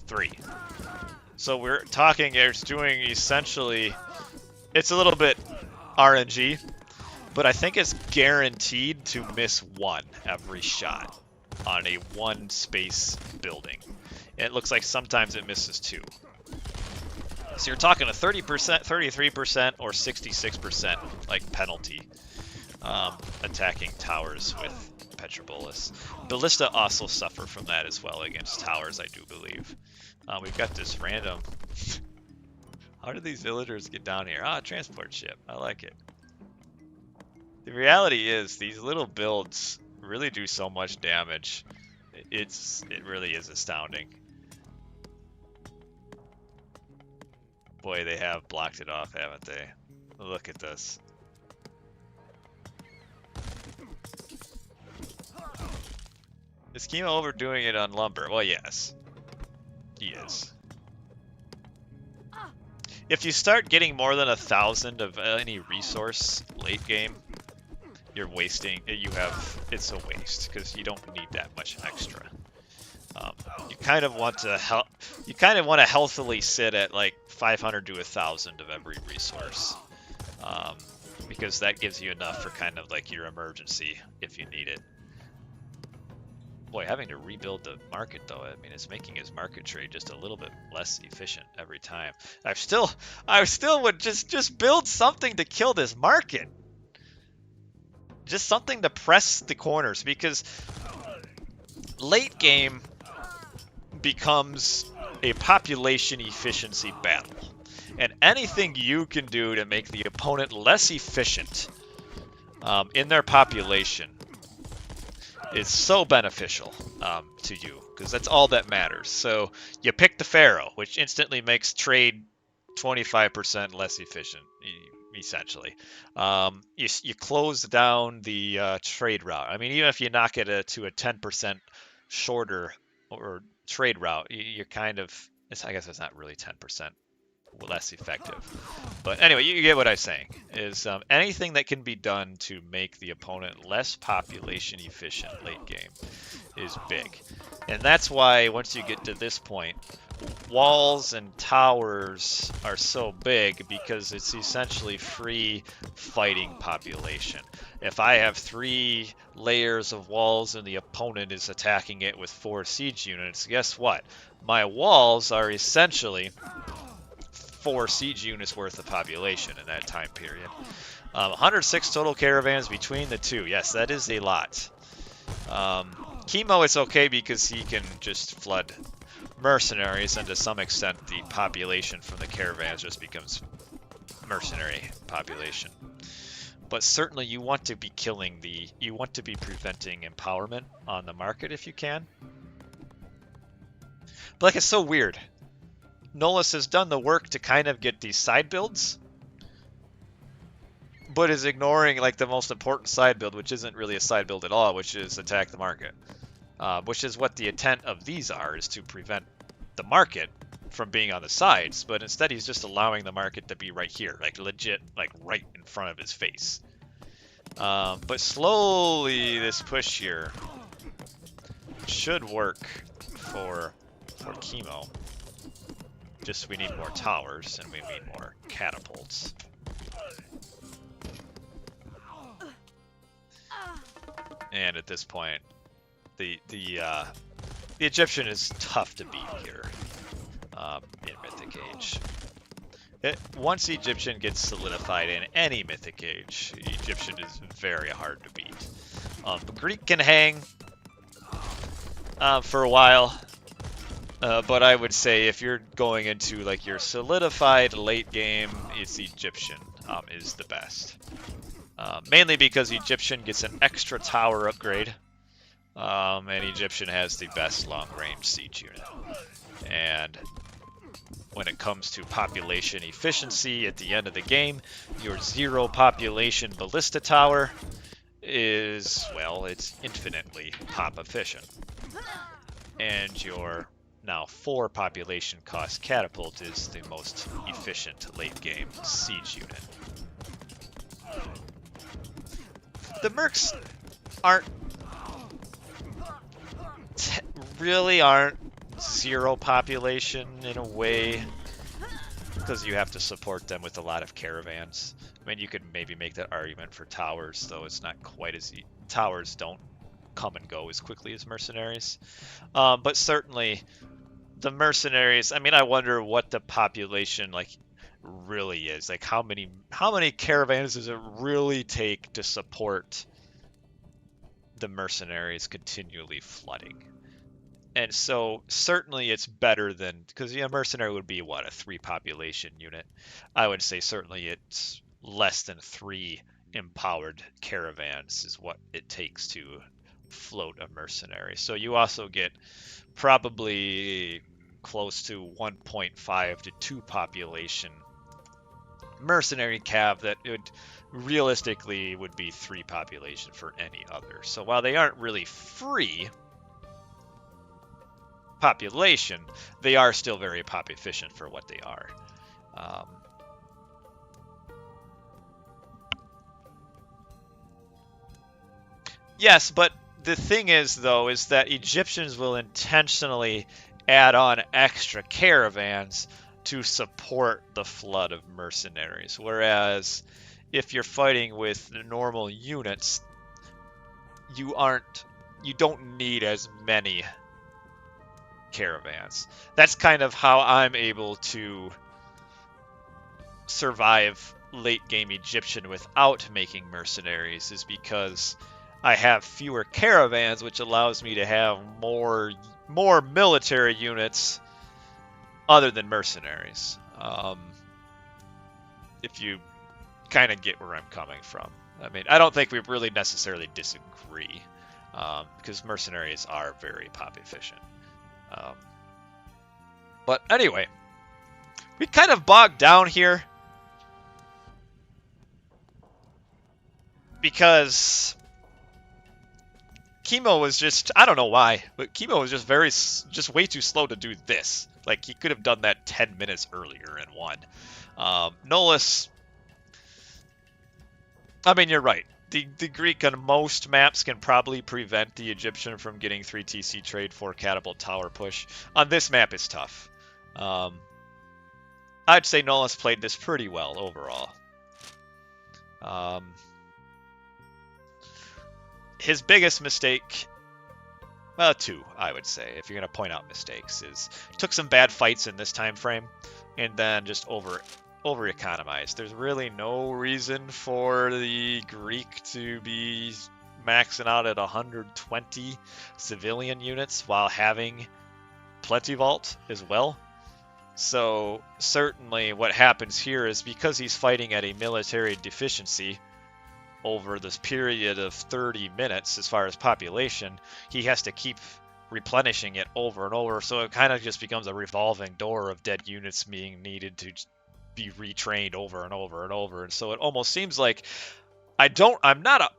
Three. So we're talking, it's doing essentially, it's a little bit RNG, but I think it's guaranteed to miss 1 every shot on a 1 space building. And it looks like sometimes it misses 2. So you're talking a 30%, 33%, or 66% like penalty attacking towers with Petrobolus. Ballista also suffer from that as well against towers, I do believe. We've got this random... How did these villagers get down here? Ah, transport ship. I like it. The reality is these little builds really do so much damage. It really is astounding. Boy, they have blocked it off, haven't they? Look at this. Is Kimo overdoing it on lumber? Well, yes. He is. If you start getting more than 1,000 of any resource late game, you're wasting. It's a waste because you don't need that much extra. You kind of want to healthily sit at like 500 to 1,000 of every resource, because that gives you enough for kind of like your emergency if you need it. Boy, having to rebuild the market though, I mean, it's making his market trade just a little bit less efficient every time. I still would just build something to kill this market. Just something to press the corners, because late game becomes a population efficiency battle. And anything you can do to make the opponent less efficient in their population is so beneficial to you, because that's all that matters. So you pick the Pharaoh, which instantly makes trade 25% less efficient, essentially. You close down the trade route. I mean, even if you knock it to a 10% shorter or trade route, you're kind of, I guess it's not really 10%. less effective. But anyway, you get what I'm saying. Is anything that can be done to make the opponent less population efficient late game is big. And that's why once you get to this point, walls and towers are so big, because it's essentially free fighting population. If I have 3 layers of walls and the opponent is attacking it with 4 siege units, guess what? My walls are essentially 4 siege units worth of population in that time period. 106 total caravans between the two. Yes, that is a lot. Kimo is okay because he can just flood mercenaries, and to some extent the population from the caravans just becomes mercenary population. But certainly you want to be preventing empowerment on the market if you can. But like, it's so weird. Nullus has done the work to kind of get these side builds, but is ignoring like the most important side build, which isn't really a side build at all, which is attack the market. Which is what the intent of these are, is to prevent the market from being on the sides, but instead he's just allowing the market to be right here, like legit, like right in front of his face. But slowly this push here should work for Kimo. Just we need more towers and we need more catapults. And at this point, the Egyptian is tough to beat here in Mythic Age. Once Egyptian gets solidified in any Mythic Age, Egyptian is very hard to beat. Greek can hang for a while, but I would say if you're going into like your solidified late game, it's Egyptian is the best. Mainly because Egyptian gets an extra tower upgrade. And Egyptian has the best long-range siege unit. And when it comes to population efficiency at the end of the game, your 0 population ballista tower is, well, it's infinitely pop efficient. And your now 4 population cost catapult is the most efficient late game siege unit. The mercs really aren't 0 population in a way, because you have to support them with a lot of caravans. I mean, you could maybe make that argument for towers, though it's not quite as towers don't come and go as quickly as mercenaries. But certainly the mercenaries, I mean, I wonder what the population like really is. Like how many caravans does it really take to support the mercenaries continually flooding? And so certainly it's better than, because a mercenary would be what, a 3 population unit. I would say certainly it's less than 3 empowered caravans is what it takes to float a mercenary. So you also get probably close to 1.5 to 2 population mercenary cav that would realistically would be 3 population for any other. So while they aren't really free population, they are still very pop efficient for what they are. Yes, but the thing is, though, is that Egyptians will intentionally add on extra caravans to support the flood of mercenaries, whereas if you're fighting with normal units, you don't need as many caravans. That's kind of how I'm able to survive late game Egyptian without making mercenaries, is because I have fewer caravans, which allows me to have more military units other than mercenaries. If you kind of get where I'm coming from. I mean, I don't think we really necessarily disagree, because mercenaries are very pop efficient. But anyway, we kind of bogged down here because Kimo was just, I don't know why, but Kimo was just way too slow to do this. Like, he could have done that 10 minutes earlier and won. Nullus, I mean, you're right. The Greek on most maps can probably prevent the Egyptian from getting 3 TC trade for Catapult Tower push. On this map, it's tough. I'd say Nullus played this pretty well overall. His biggest mistake, well, two, I would say, if you're going to point out mistakes, is took some bad fights in this time frame and then just over economized. There's really no reason for the Greek to be maxing out at 120 civilian units while having plenty vault as well. So certainly what happens here is because he's fighting at a military deficiency over this period of 30 minutes as far as population, he has to keep replenishing it over and over. So it kind of just becomes a revolving door of dead units being needed to be retrained over and over and over. And so it almost seems like I'm not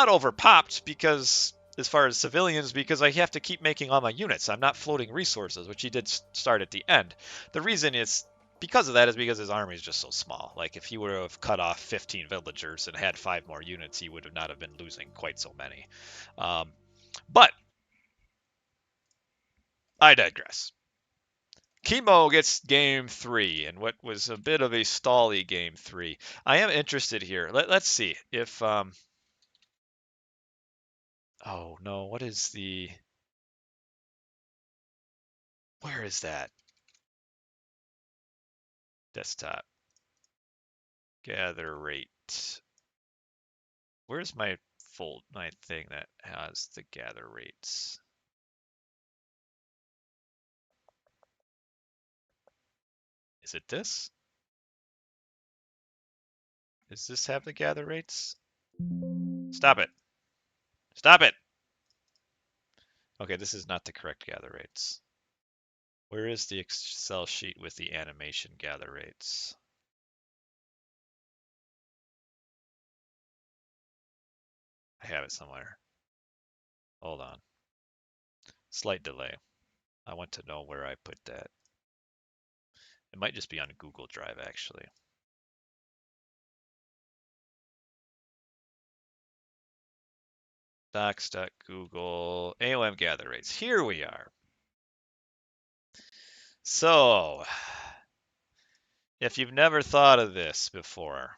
over popped because as far as civilians, because I have to keep making all my units. I'm not floating resources, which he did start at the end. The reason is because of that is because his army is just so small. Like if he would have cut off 15 villagers and had 5 more units, he would not have been losing quite so many. But I digress. Kimo gets game 3 and what was a bit of a stally game 3. I am interested here. Let's see if oh no, what is the, where is that? Desktop. Gather rate. Where's my thing that has the gather rates? Is it this? Does this have the gather rates? Stop it. Stop it! Okay, this is not the correct gather rates. Where is the Excel sheet with the animation gather rates? I have it somewhere. Hold on. Slight delay. I want to know where I put that. It might just be on Google Drive, actually. Docs.google AOM gather rates. Here we are. So, if you've never thought of this before,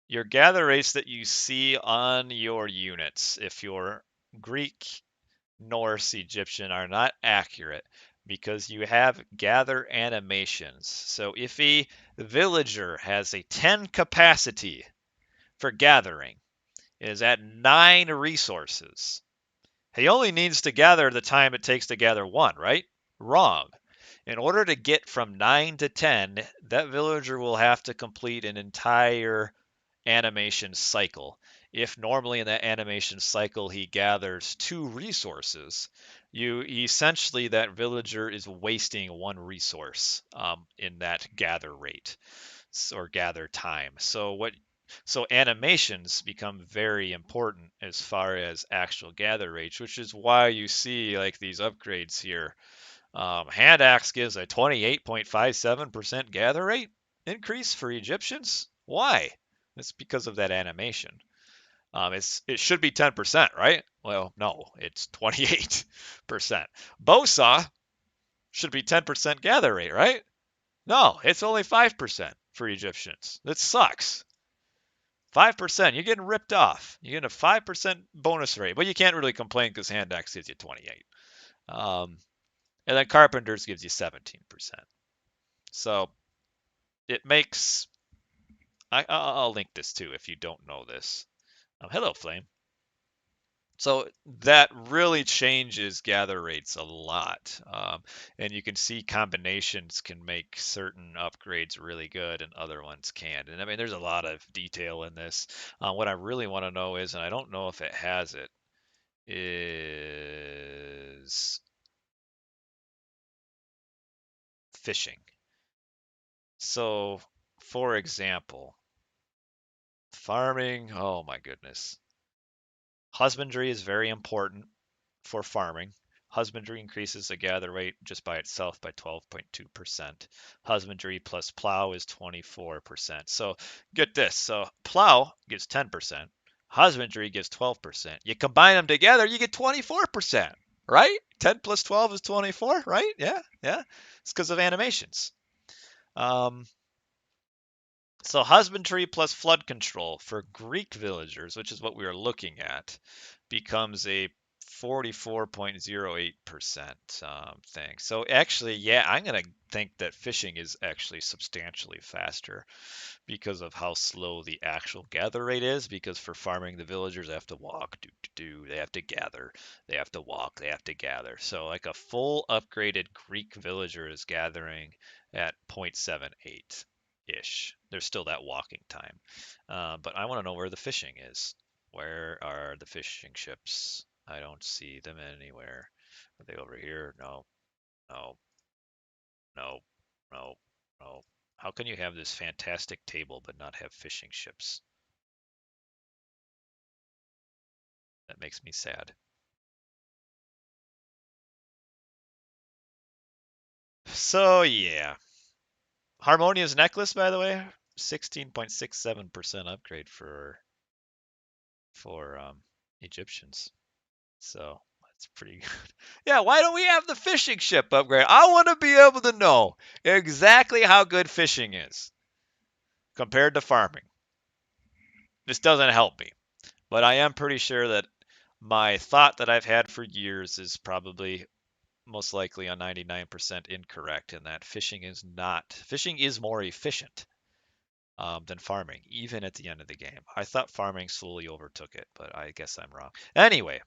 your gather rates that you see on your units, if you're Greek, Norse, Egyptian, are not accurate because you have gather animations. So if a villager has a 10 capacity for gathering, is at 9 resources, he only needs to gather the time it takes to gather 1, right? Wrong. In order to get from 9 to 10, that villager will have to complete an entire animation cycle. If normally in that animation cycle he gathers 2 resources, that villager is wasting 1 resource in that gather rate or gather time. So animations become very important as far as actual gather rates, which is why you see like these upgrades here. Hand axe gives a 28.57% gather rate increase for Egyptians. Why? It's because of that animation. It should be 10%, right? Well, no, it's 28%. Bosa should be 10% gather rate, right? No, it's only 5% for Egyptians. That sucks. 5%, you're getting ripped off. You're getting a 5% bonus rate, but you can't really complain because hand axe gives you 28. And then carpenters gives you 17%. So it makes, I'll link this too if you don't know this. Hello, Flame. So that really changes gather rates a lot. And you can see combinations can make certain upgrades really good and other ones can't. And I mean, there's a lot of detail in this. What I really want to know is, and I don't know if it has it, is fishing. So, for example, farming, oh my goodness. Husbandry is very important for farming. Husbandry increases the gather rate just by itself by 12.2%. Husbandry plus plow is 24%. So get this. So plow gives 10%. Husbandry gives 12%. You combine them together, you get 24%, right? 10 plus 12 is 24, right? Yeah, yeah. It's because of animations. Um, so husbandry plus flood control for Greek villagers, which is what we are looking at, becomes a 44.08% thing. So actually, yeah, I'm going to think that fishing is actually substantially faster because of how slow the actual gather rate is. Because for farming, the villagers have to walk, they have to gather, they have to walk, they have to gather. So like a full upgraded Greek villager is gathering at 0.78 ish. There's still that walking time. But I want to know where the fishing is. Where are the fishing ships? I don't see them anywhere. Are they over here? No, no, no, no, no. How can you have this fantastic table but not have fishing ships? That makes me sad. So yeah. Harmonia's necklace, by the way, 16.67% upgrade for Egyptians. So that's pretty good. Yeah, why don't we have the fishing ship upgrade? I want to be able to know exactly how good fishing is compared to farming. This doesn't help me, but I am pretty sure that my thought that I've had for years is probably most likely on 99% incorrect, in that fishing is more efficient than farming, even at the end of the game. I thought farming slowly overtook it, but I guess I'm wrong. Anyway,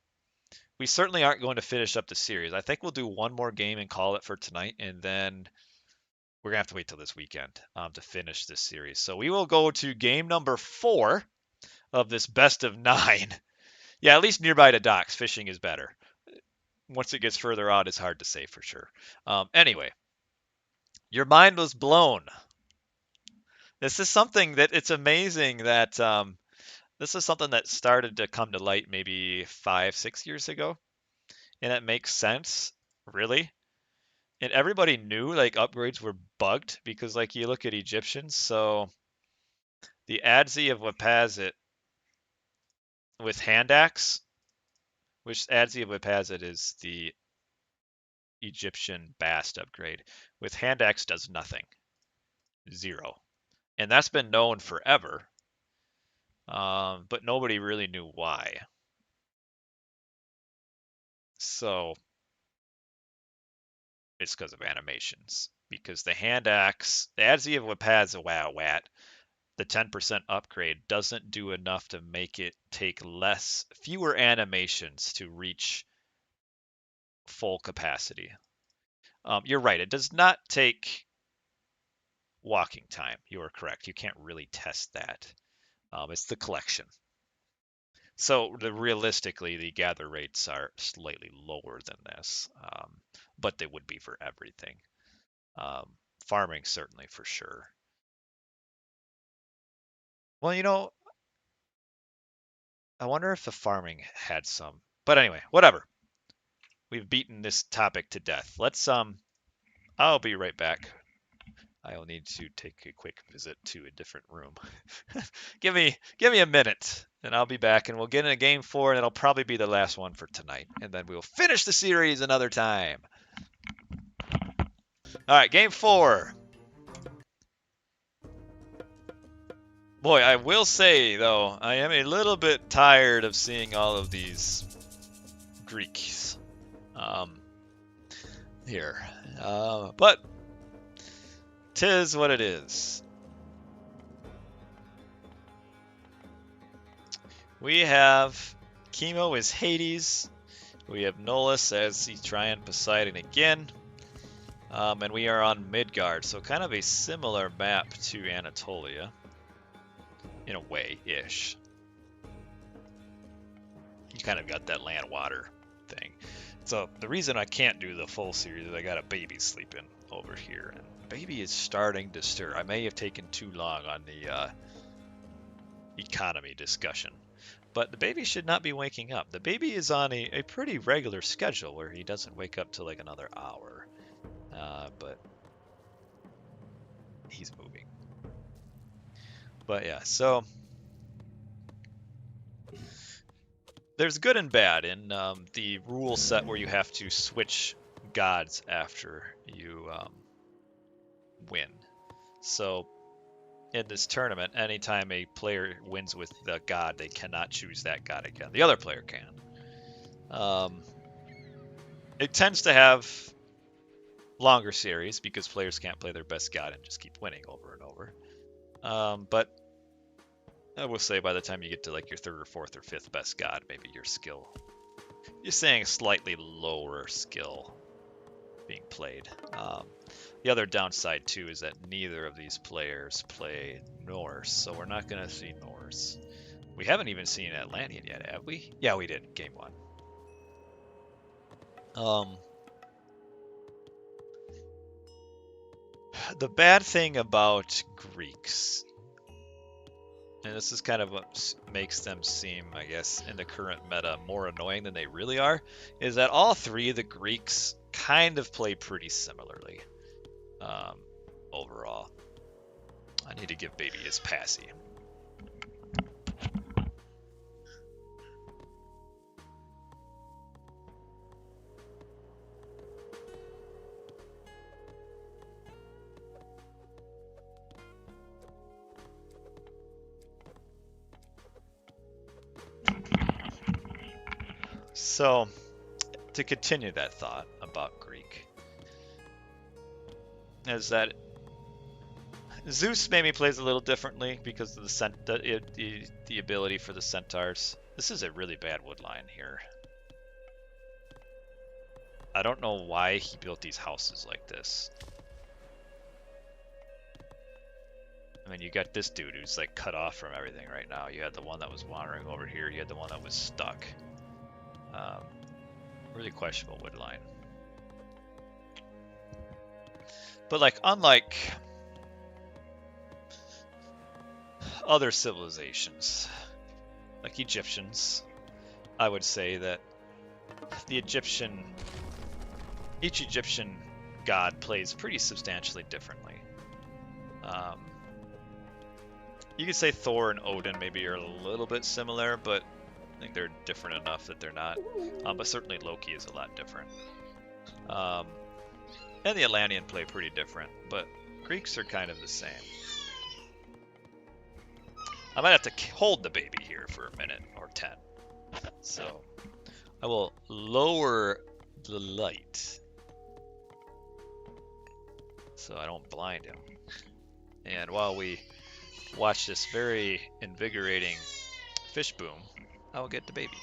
we certainly aren't going to finish up the series. I think we'll do one more game and call it for tonight, and then we're gonna have to wait till this weekend to finish this series. So we will go to game number 4 of this best of 9. Yeah, at least nearby to docks, fishing is better. Once it gets further out, it's hard to say for sure. Anyway, your mind was blown. This is something that it's amazing that this is something that started to come to light maybe 5, 6 years ago, and it makes sense, really. And everybody knew like upgrades were bugged because like you look at Egyptians, so the Adzi of Wapazit with hand axe, which Adzi of Wapazit is the Egyptian Bast upgrade, with hand axe does nothing, zero, and that's been known forever. But nobody really knew why. So it's because of animations. Because the hand axe, the Adzi of Wapazawat, the 10% upgrade doesn't do enough to make it take fewer animations to reach full capacity. You're right. It does not take walking time. You are correct. You can't really test that. It's the collection. So realistically, the gather rates are slightly lower than this, but they would be for everything. Farming certainly for sure. Well, I wonder if the farming had some. But anyway, whatever. We've beaten this topic to death. I'll be right back. I'll need to take a quick visit to a different room. give me a minute, and I'll be back, and we'll get into game 4, and it'll probably be the last one for tonight, and then we'll finish the series another time. All right, game 4. Boy, I will say though, I am a little bit tired of seeing all of these Greeks here, but 'tis what it is. We have Kimo is Hades. We have Nullus as he's trying Poseidon again. And we are on Midgard, so kind of a similar map to Anatolia. In a way-ish. You kind of got that land-water thing. So the reason I can't do the full series is I got a baby sleeping over here. And baby is starting to stir. I may have taken too long on the economy discussion. But the baby should not be waking up. The baby is on a pretty regular schedule where he doesn't wake up till like another hour. But he's moving. But yeah, so there's good and bad in the rule set where you have to switch gods after you win. So in this tournament, anytime a player wins with the god, they cannot choose that god again. The other player can. It tends to have longer series because players can't play their best god and just keep winning over and over. But I will say by the time you get to like your third or fourth or fifth best god, maybe your skill, you're saying slightly lower skill being played. The other downside too is that neither of these players play Norse, so we're not going to see Norse. We haven't even seen Atlantean yet, have we? Yeah, we did, game one. The bad thing about Greeks, and this is kind of what makes them seem, I guess, in the current meta more annoying than they really are, is that all three of the Greeks kind of play pretty similarly overall. I need to give baby his passy. So, to continue that thought about Greek, is that Zeus maybe plays a little differently because of the ability for the centaurs. This is a really bad wood line here. I don't know why he built these houses like this. I mean, you got this dude who's like cut off from everything right now. You had the one that was wandering over here. You had the one that was stuck. Really questionable wood line. But like, unlike other civilizations, like Egyptians, I would say that each Egyptian god plays pretty substantially differently. You could say Thor and Odin maybe are a little bit similar, but I think they're different enough that they're not. But certainly Loki is a lot different. And the Atlantean play pretty different, but Greeks are kind of the same. I might have to hold the baby here for a minute or 10. So I will lower the light so I don't blind him. And while we watch this very invigorating fish boom, I will get the baby.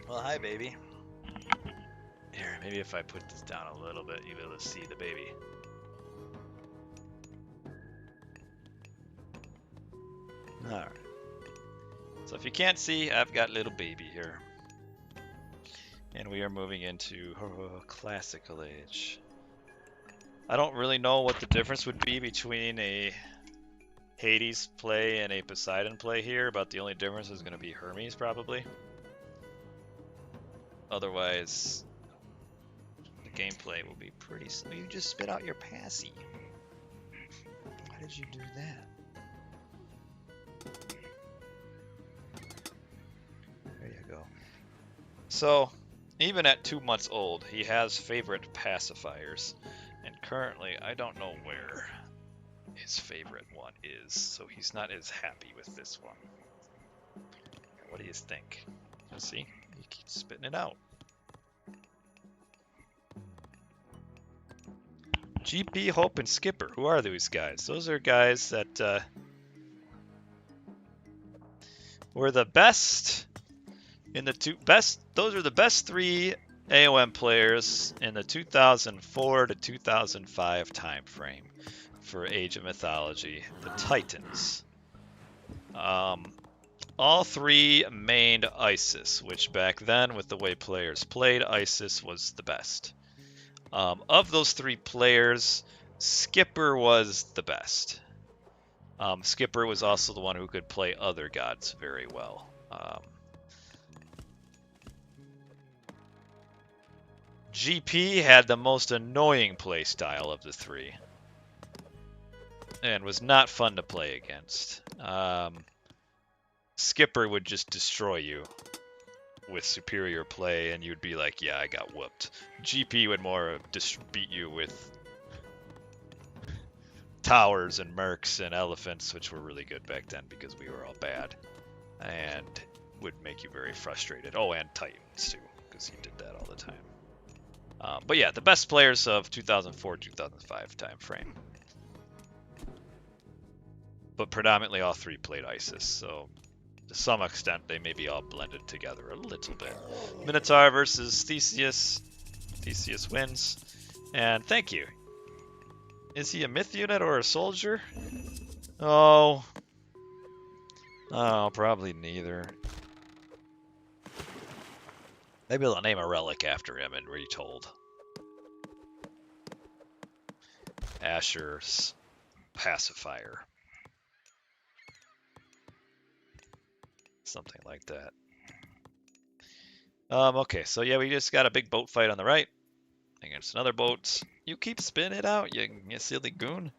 Well, hi, baby. Here, maybe if I put this down a little bit, you'll be able to see the baby. Alright. So if you can't see, I've got little baby here. And we are moving into classical age. I don't really know what the difference would be between a Hades play and a Poseidon play here, but the only difference is going to be Hermes, probably. Otherwise, the gameplay will be pretty... Oh, you just spit out your passy. Why did you do that? There you go. So, even at 2 months old, he has favorite pacifiers. And currently, I don't know where his favorite one is, so he's not as happy with this one. What do you think? See? He keeps spitting it out. GP, Hope, and Skipper. Who are these guys? Those are guys that were the best in the those are the best 3 AOM players in the 2004 to 2005 time frame for Age of Mythology, the Titans. All 3 mained Isis, which back then, with the way players played, Isis was the best. Of those 3 players, Skipper was the best. Skipper was also the one who could play other gods very well. GP had the most annoying playstyle of the 3 and was not fun to play against. Skipper would just destroy you with superior play, and you'd be like, yeah, I got whooped. GP would more just beat you with towers and mercs and elephants, which were really good back then because we were all bad, and would make you very frustrated. Oh, and Titans too, because he did that all the time. But yeah, the best players of 2004-2005 time frame. But predominantly all 3 played Isis, so to some extent they maybe all blended together a little bit. Minotaur versus Theseus. Theseus wins. And thank you. Is he a myth unit or a soldier? Oh. Oh, probably neither. Maybe they'll name a relic after him and retold. Asher's pacifier. Something like that. Okay, so yeah, we just got a big boat fight on the right against another boat. You keep spinning it out, you silly goon.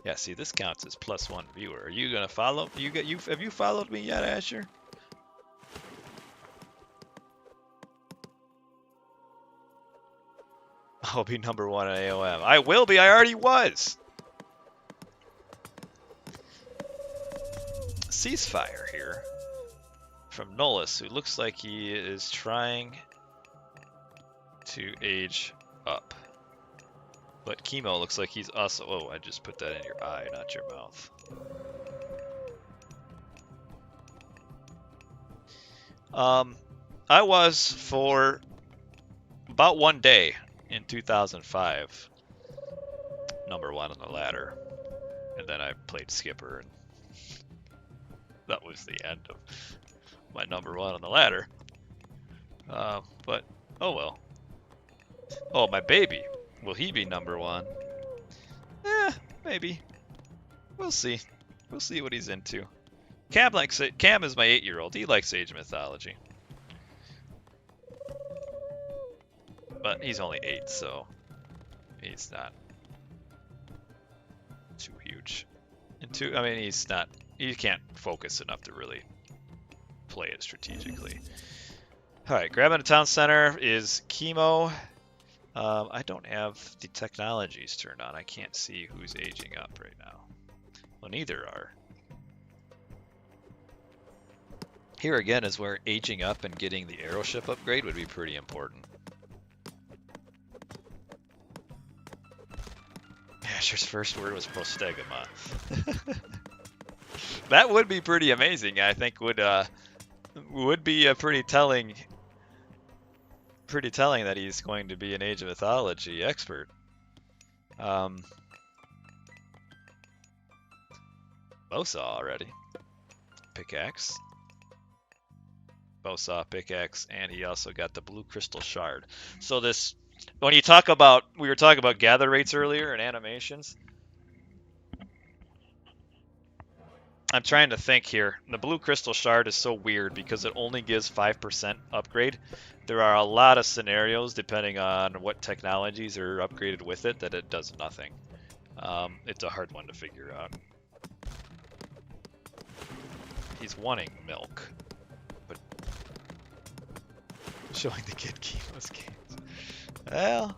Yeah, see, this counts as +1 viewer. Are you gonna follow? Have you followed me yet, Asher? I'll be number 1 in AOM. I will be. I already was. Ceasefire here from Nullus, who looks like he is trying to age up. But Kimo looks like he's also... Oh, I just put that in your eye, not your mouth. I was for about 1 day in 2005 number 1 on the ladder. And then I played Skipper, and that was the end of my number 1 on the ladder. But, oh well. Oh, my baby. Will he be number 1? Eh, maybe. We'll see. We'll see what he's into. Cam likes it. Cam is my 8-year-old. He likes Age of Mythology. But he's only 8, so he's not too huge. And I mean, he's not. He can't focus enough to really play it strategically. All right, grabbing a town center is Kimo. I don't have the technologies turned on. I can't see who's aging up right now. Well, neither are. Here again is where aging up and getting the aeroship upgrade would be pretty important. Asher's first word was prostegma. That would be pretty amazing. I think would be a pretty telling that he's going to be an Age of Mythology expert. Bowsaw already. Pickaxe. Bowsaw, pickaxe, and he also got the blue crystal shard. So this, when you talk about, we were talking about gather rates earlier and animations. I'm trying to think here. The blue crystal shard is so weird because it only gives 5% upgrade. There are a lot of scenarios, depending on what technologies are upgraded with it, that it does nothing. It's a hard one to figure out. He's wanting milk, but showing the kid Kimo's games. Well,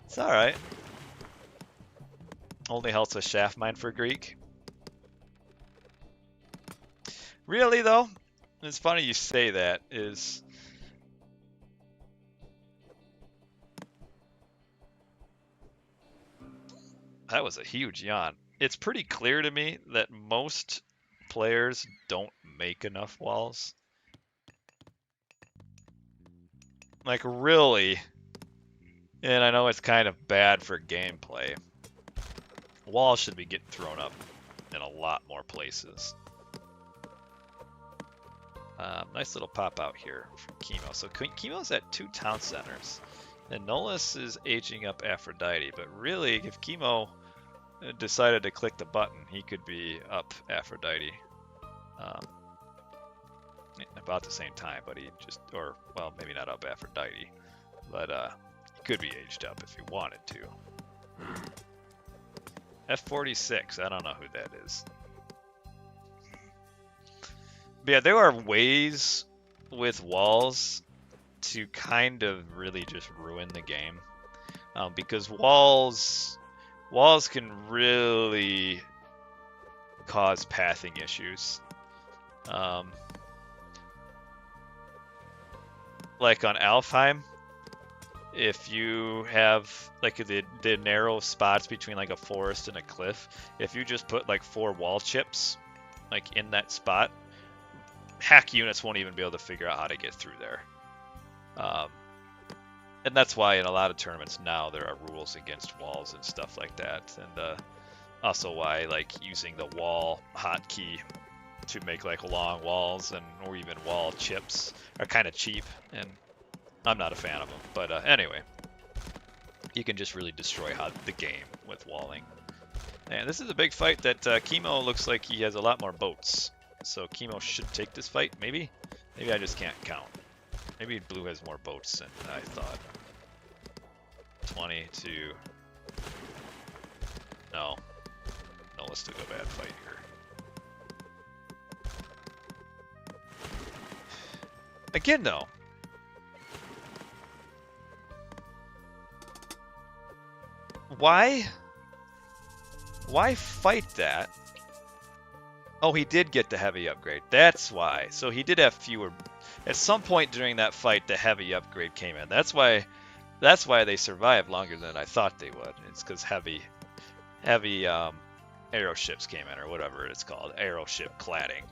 it's alright. Only helps with shaft mine for Greek. Really though, it's funny you say that, is That was a huge yawn. It's pretty clear to me that most players don't make enough walls. Like, really. And I know it's kind of bad for gameplay. Walls should be getting thrown up in a lot more places. Nice little pop out here from Kimo. So Kimo's at 2 town centers. And Nullus is aging up Aphrodite. But really, if Kimo decided to click the button, he could be up Aphrodite about the same time. But he just, or, well, maybe not up Aphrodite. But he could be aged up if he wanted to. F46, I don't know who that is. But yeah, there are ways with walls to kind of really just ruin the game. Because walls can really cause pathing issues. Like on Alfheim, if you have like the narrow spots between like a forest and a cliff, if you just put like 4 wall chips like in that spot, hack units won't even be able to figure out how to get through there. And that's why in a lot of tournaments now there are rules against walls and stuff like that. And also why like using the wall hotkey to make like long walls and or even wall chips are kind of cheap, and I'm not a fan of them. But anyway, you can just really destroy the game with walling. And this is a big fight that Kimo looks like he has a lot more boats. So Kimo should take this fight, maybe? Maybe I just can't count. Maybe Blue has more boats than I thought. 20 to... No. No, let's do a bad fight here. Again, though. Why fight that? Oh, he did get the heavy upgrade. That's why. So he did have fewer. At some point during that fight, the heavy upgrade came in. That's why they survived longer than I thought they would. It's because heavy arrow ships came in, or whatever it's called, arrow ship cladding.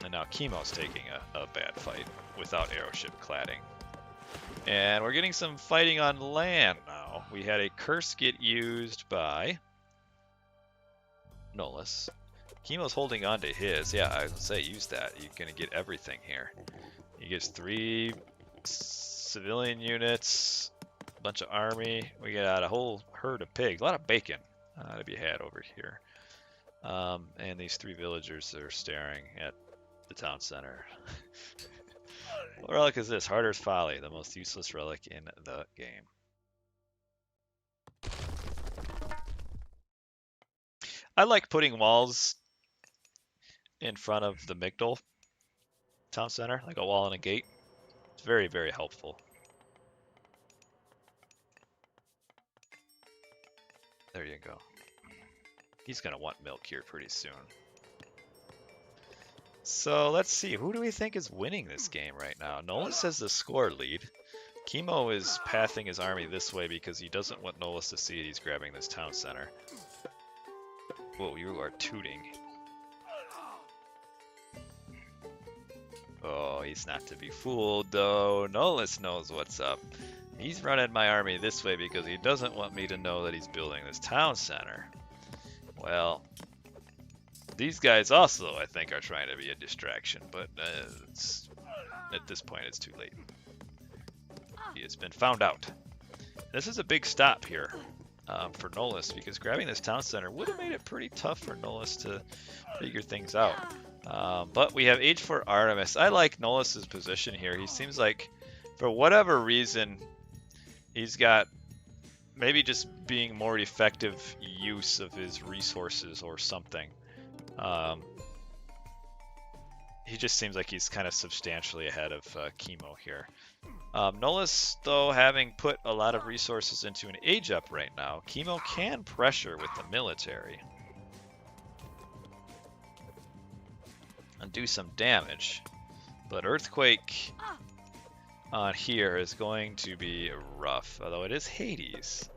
And now Kimo's taking a bad fight without arrow ship cladding. And we're getting some fighting on land now. We had a curse get used by Nullus. Kimo's holding on to his. Yeah, I was gonna say, use that. You're gonna get everything here. He gets 3 civilian units, a bunch of army. We got a whole herd of pigs, a lot of bacon to be had over here. And these 3 villagers that are staring at the town center. What relic is this? Harder's Folly, the most useless relic in the game. I like putting walls in front of the Migdal town center, like a wall and a gate. It's very, very helpful. There you go. He's going to want milk here pretty soon. So let's see, who do we think is winning this game right now? Nullus has the score lead. Kimo is pathing his army this way because he doesn't want Nullus to see he's grabbing this town center. Whoa, you are tooting. Oh, he's not to be fooled though. Nullus knows what's up. He's running my army this way because he doesn't want me to know that he's building this town center. Well, these guys also, I think, are trying to be a distraction, but at this point it's too late. He has been found out. This is a big stop here for Nullus, because grabbing this town center would have made it pretty tough for Nullus to figure things out. But we have Age for Artemis. I like Nullus's position here. He seems like, for whatever reason, he's got maybe just being more effective use of his resources or something. He just seems like he's kind of substantially ahead of Kimo here. Nullus, though, having put a lot of resources into an age up right now, Kimo can pressure with the military and do some damage. But Earthquake on here is going to be rough, although it is Hades.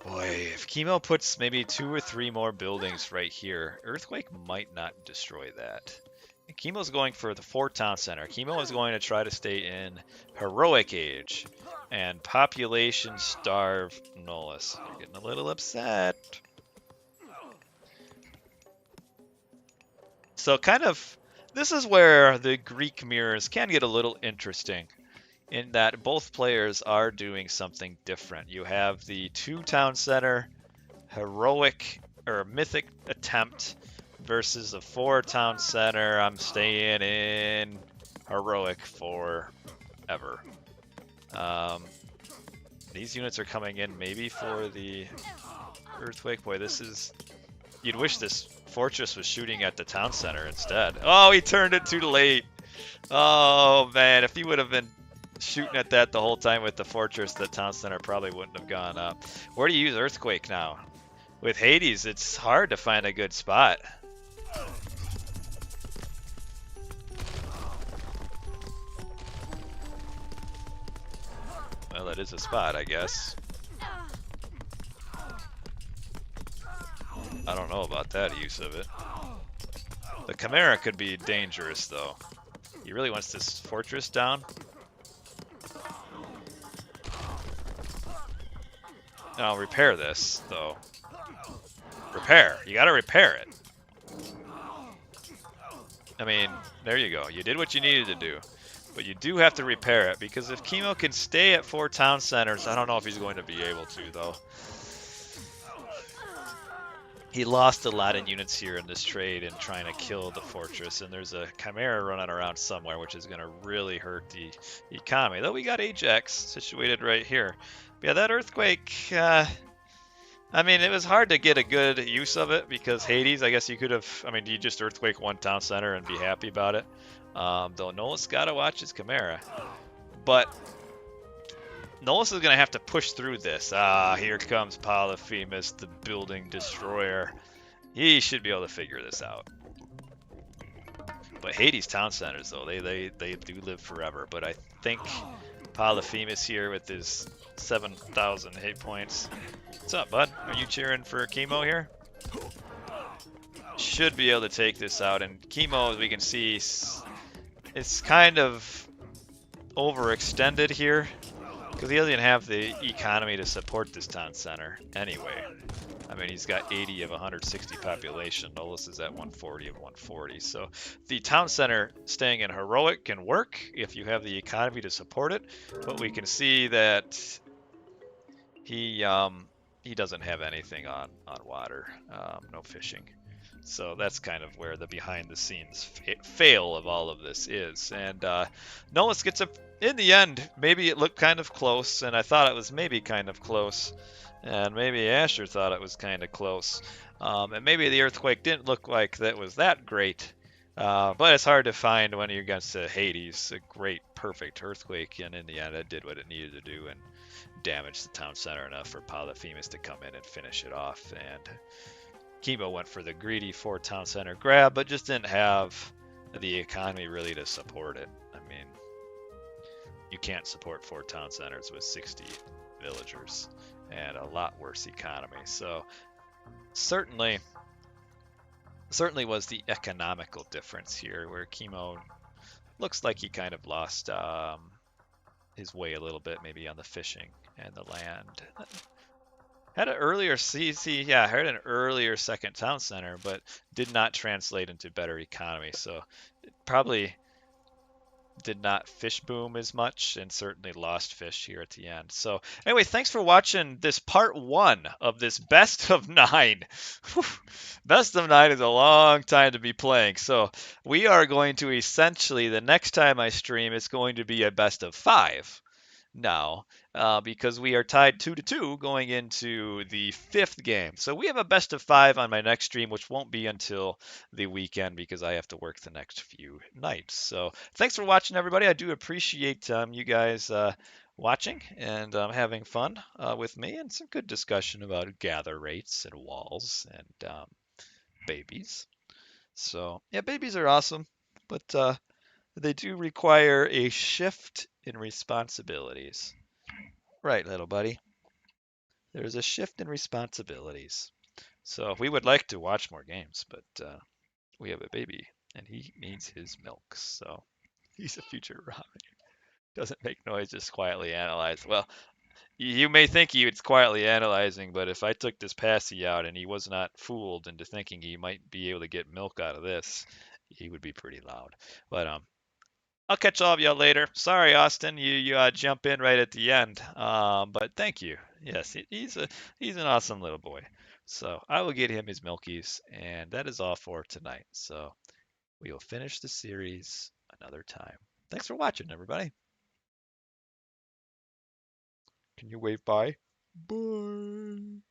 Boy, if Kimo puts maybe 2 or 3 more buildings right here, Earthquake might not destroy that. And Kimo's going for the 4 town center. Kimo is going to try to stay in Heroic Age and population starve Nullus. You're getting a little upset. So kind of, this is where the Greek mirrors can get a little interesting, in that both players are doing something different. You have the 2 town center heroic or mythic attempt versus a 4 town center. I'm staying in heroic forever. These units are coming in maybe for the earthquake. Boy, this is, you'd wish this fortress was shooting at the town center instead. Oh, he turned it too late. Oh man, if he would have been shooting at that the whole time with the fortress, the town center probably wouldn't have gone up. Where do you use earthquake now? With Hades, it's hard to find a good spot. Well, that is a spot, I guess. I don't know about that use of it. The Chimera could be dangerous, though. He really wants this fortress down. Now, repair this, though. Repair. You gotta repair it. I mean, there you go. You did what you needed to do. But you do have to repair it, because if Kimo can stay at 4 town centers, I don't know if he's going to be able to, though. He lost a lot in units here in this trade in trying to kill the fortress, and there's a Chimera running around somewhere, which is going to really hurt the economy. Though we got Ajax situated right here. But yeah, that earthquake, I mean, it was hard to get a good use of it, because Hades, I guess you could have, I mean, you just earthquake 1 town center and be happy about it. Though Nullus got to watch his Chimera. But Nullus is going to have to push through this. Ah, here comes Polyphemus, the building destroyer. He should be able to figure this out. But Hades town centers, though, they do live forever. But I think Polyphemus here with his 7,000 hit points. What's up, bud? Are you cheering for Kimo here? Should be able to take this out. And Kimo, as we can see, it's kind of overextended here, because he doesn't have the economy to support this town center anyway. I mean, he's got 80 of 160 population. Nullus is at 140 of 140. So the town center staying in heroic can work if you have the economy to support it. But we can see that he doesn't have anything on water, no fishing. So that's kind of where the behind-the-scenes fail of all of this is. And Nullus gets a, in the end, maybe it looked kind of close, and I thought it was maybe kind of close, and maybe Asher thought it was kind of close. And maybe the earthquake didn't look like that was that great, but it's hard to find when you're against Hades, a great, perfect earthquake, and in the end it did what it needed to do and damaged the town center enough for Polyphemus to come in and finish it off. And Kimo went for the greedy 4 town center grab, but just didn't have the economy really to support it. I mean, you can't support 4 town centers with 60 villagers and a lot worse economy. So certainly was the economical difference here, where Kimo looks like he kind of lost his way a little bit, maybe on the fishing and the land. Had an earlier had an earlier second town center, but did not translate into better economy. So it probably did not fish boom as much, and certainly lost fish here at the end. So anyway, thanks for watching this part 1 of this best of 9. Best of 9 is a long time to be playing. So we are going to essentially, the next time I stream, it's going to be a best of 5 now, because we are tied 2-2 going into the 5th game. So we have a best of 5 on my next stream, which won't be until the weekend because I have to work the next few nights. So thanks for watching, everybody. I do appreciate you guys watching and having fun with me, and some good discussion about gather rates and walls and babies. So yeah, babies are awesome, but They do require a shift in responsibilities. Right, little buddy. There's a shift in responsibilities. So we would like to watch more games, but we have a baby and he needs his milk. So he's a future Robin. Doesn't make noise, just quietly analyze. Well, you may think it's quietly analyzing, but if I took this passy out and he was not fooled into thinking he might be able to get milk out of this, he would be pretty loud. But I'll catch all of y'all later. Sorry, Austin, you jump in right at the end. But thank you. Yes, he's an awesome little boy. So I will get him his milkies, and that is all for tonight. So we will finish the series another time. Thanks for watching, everybody. Can you wave bye? Bye.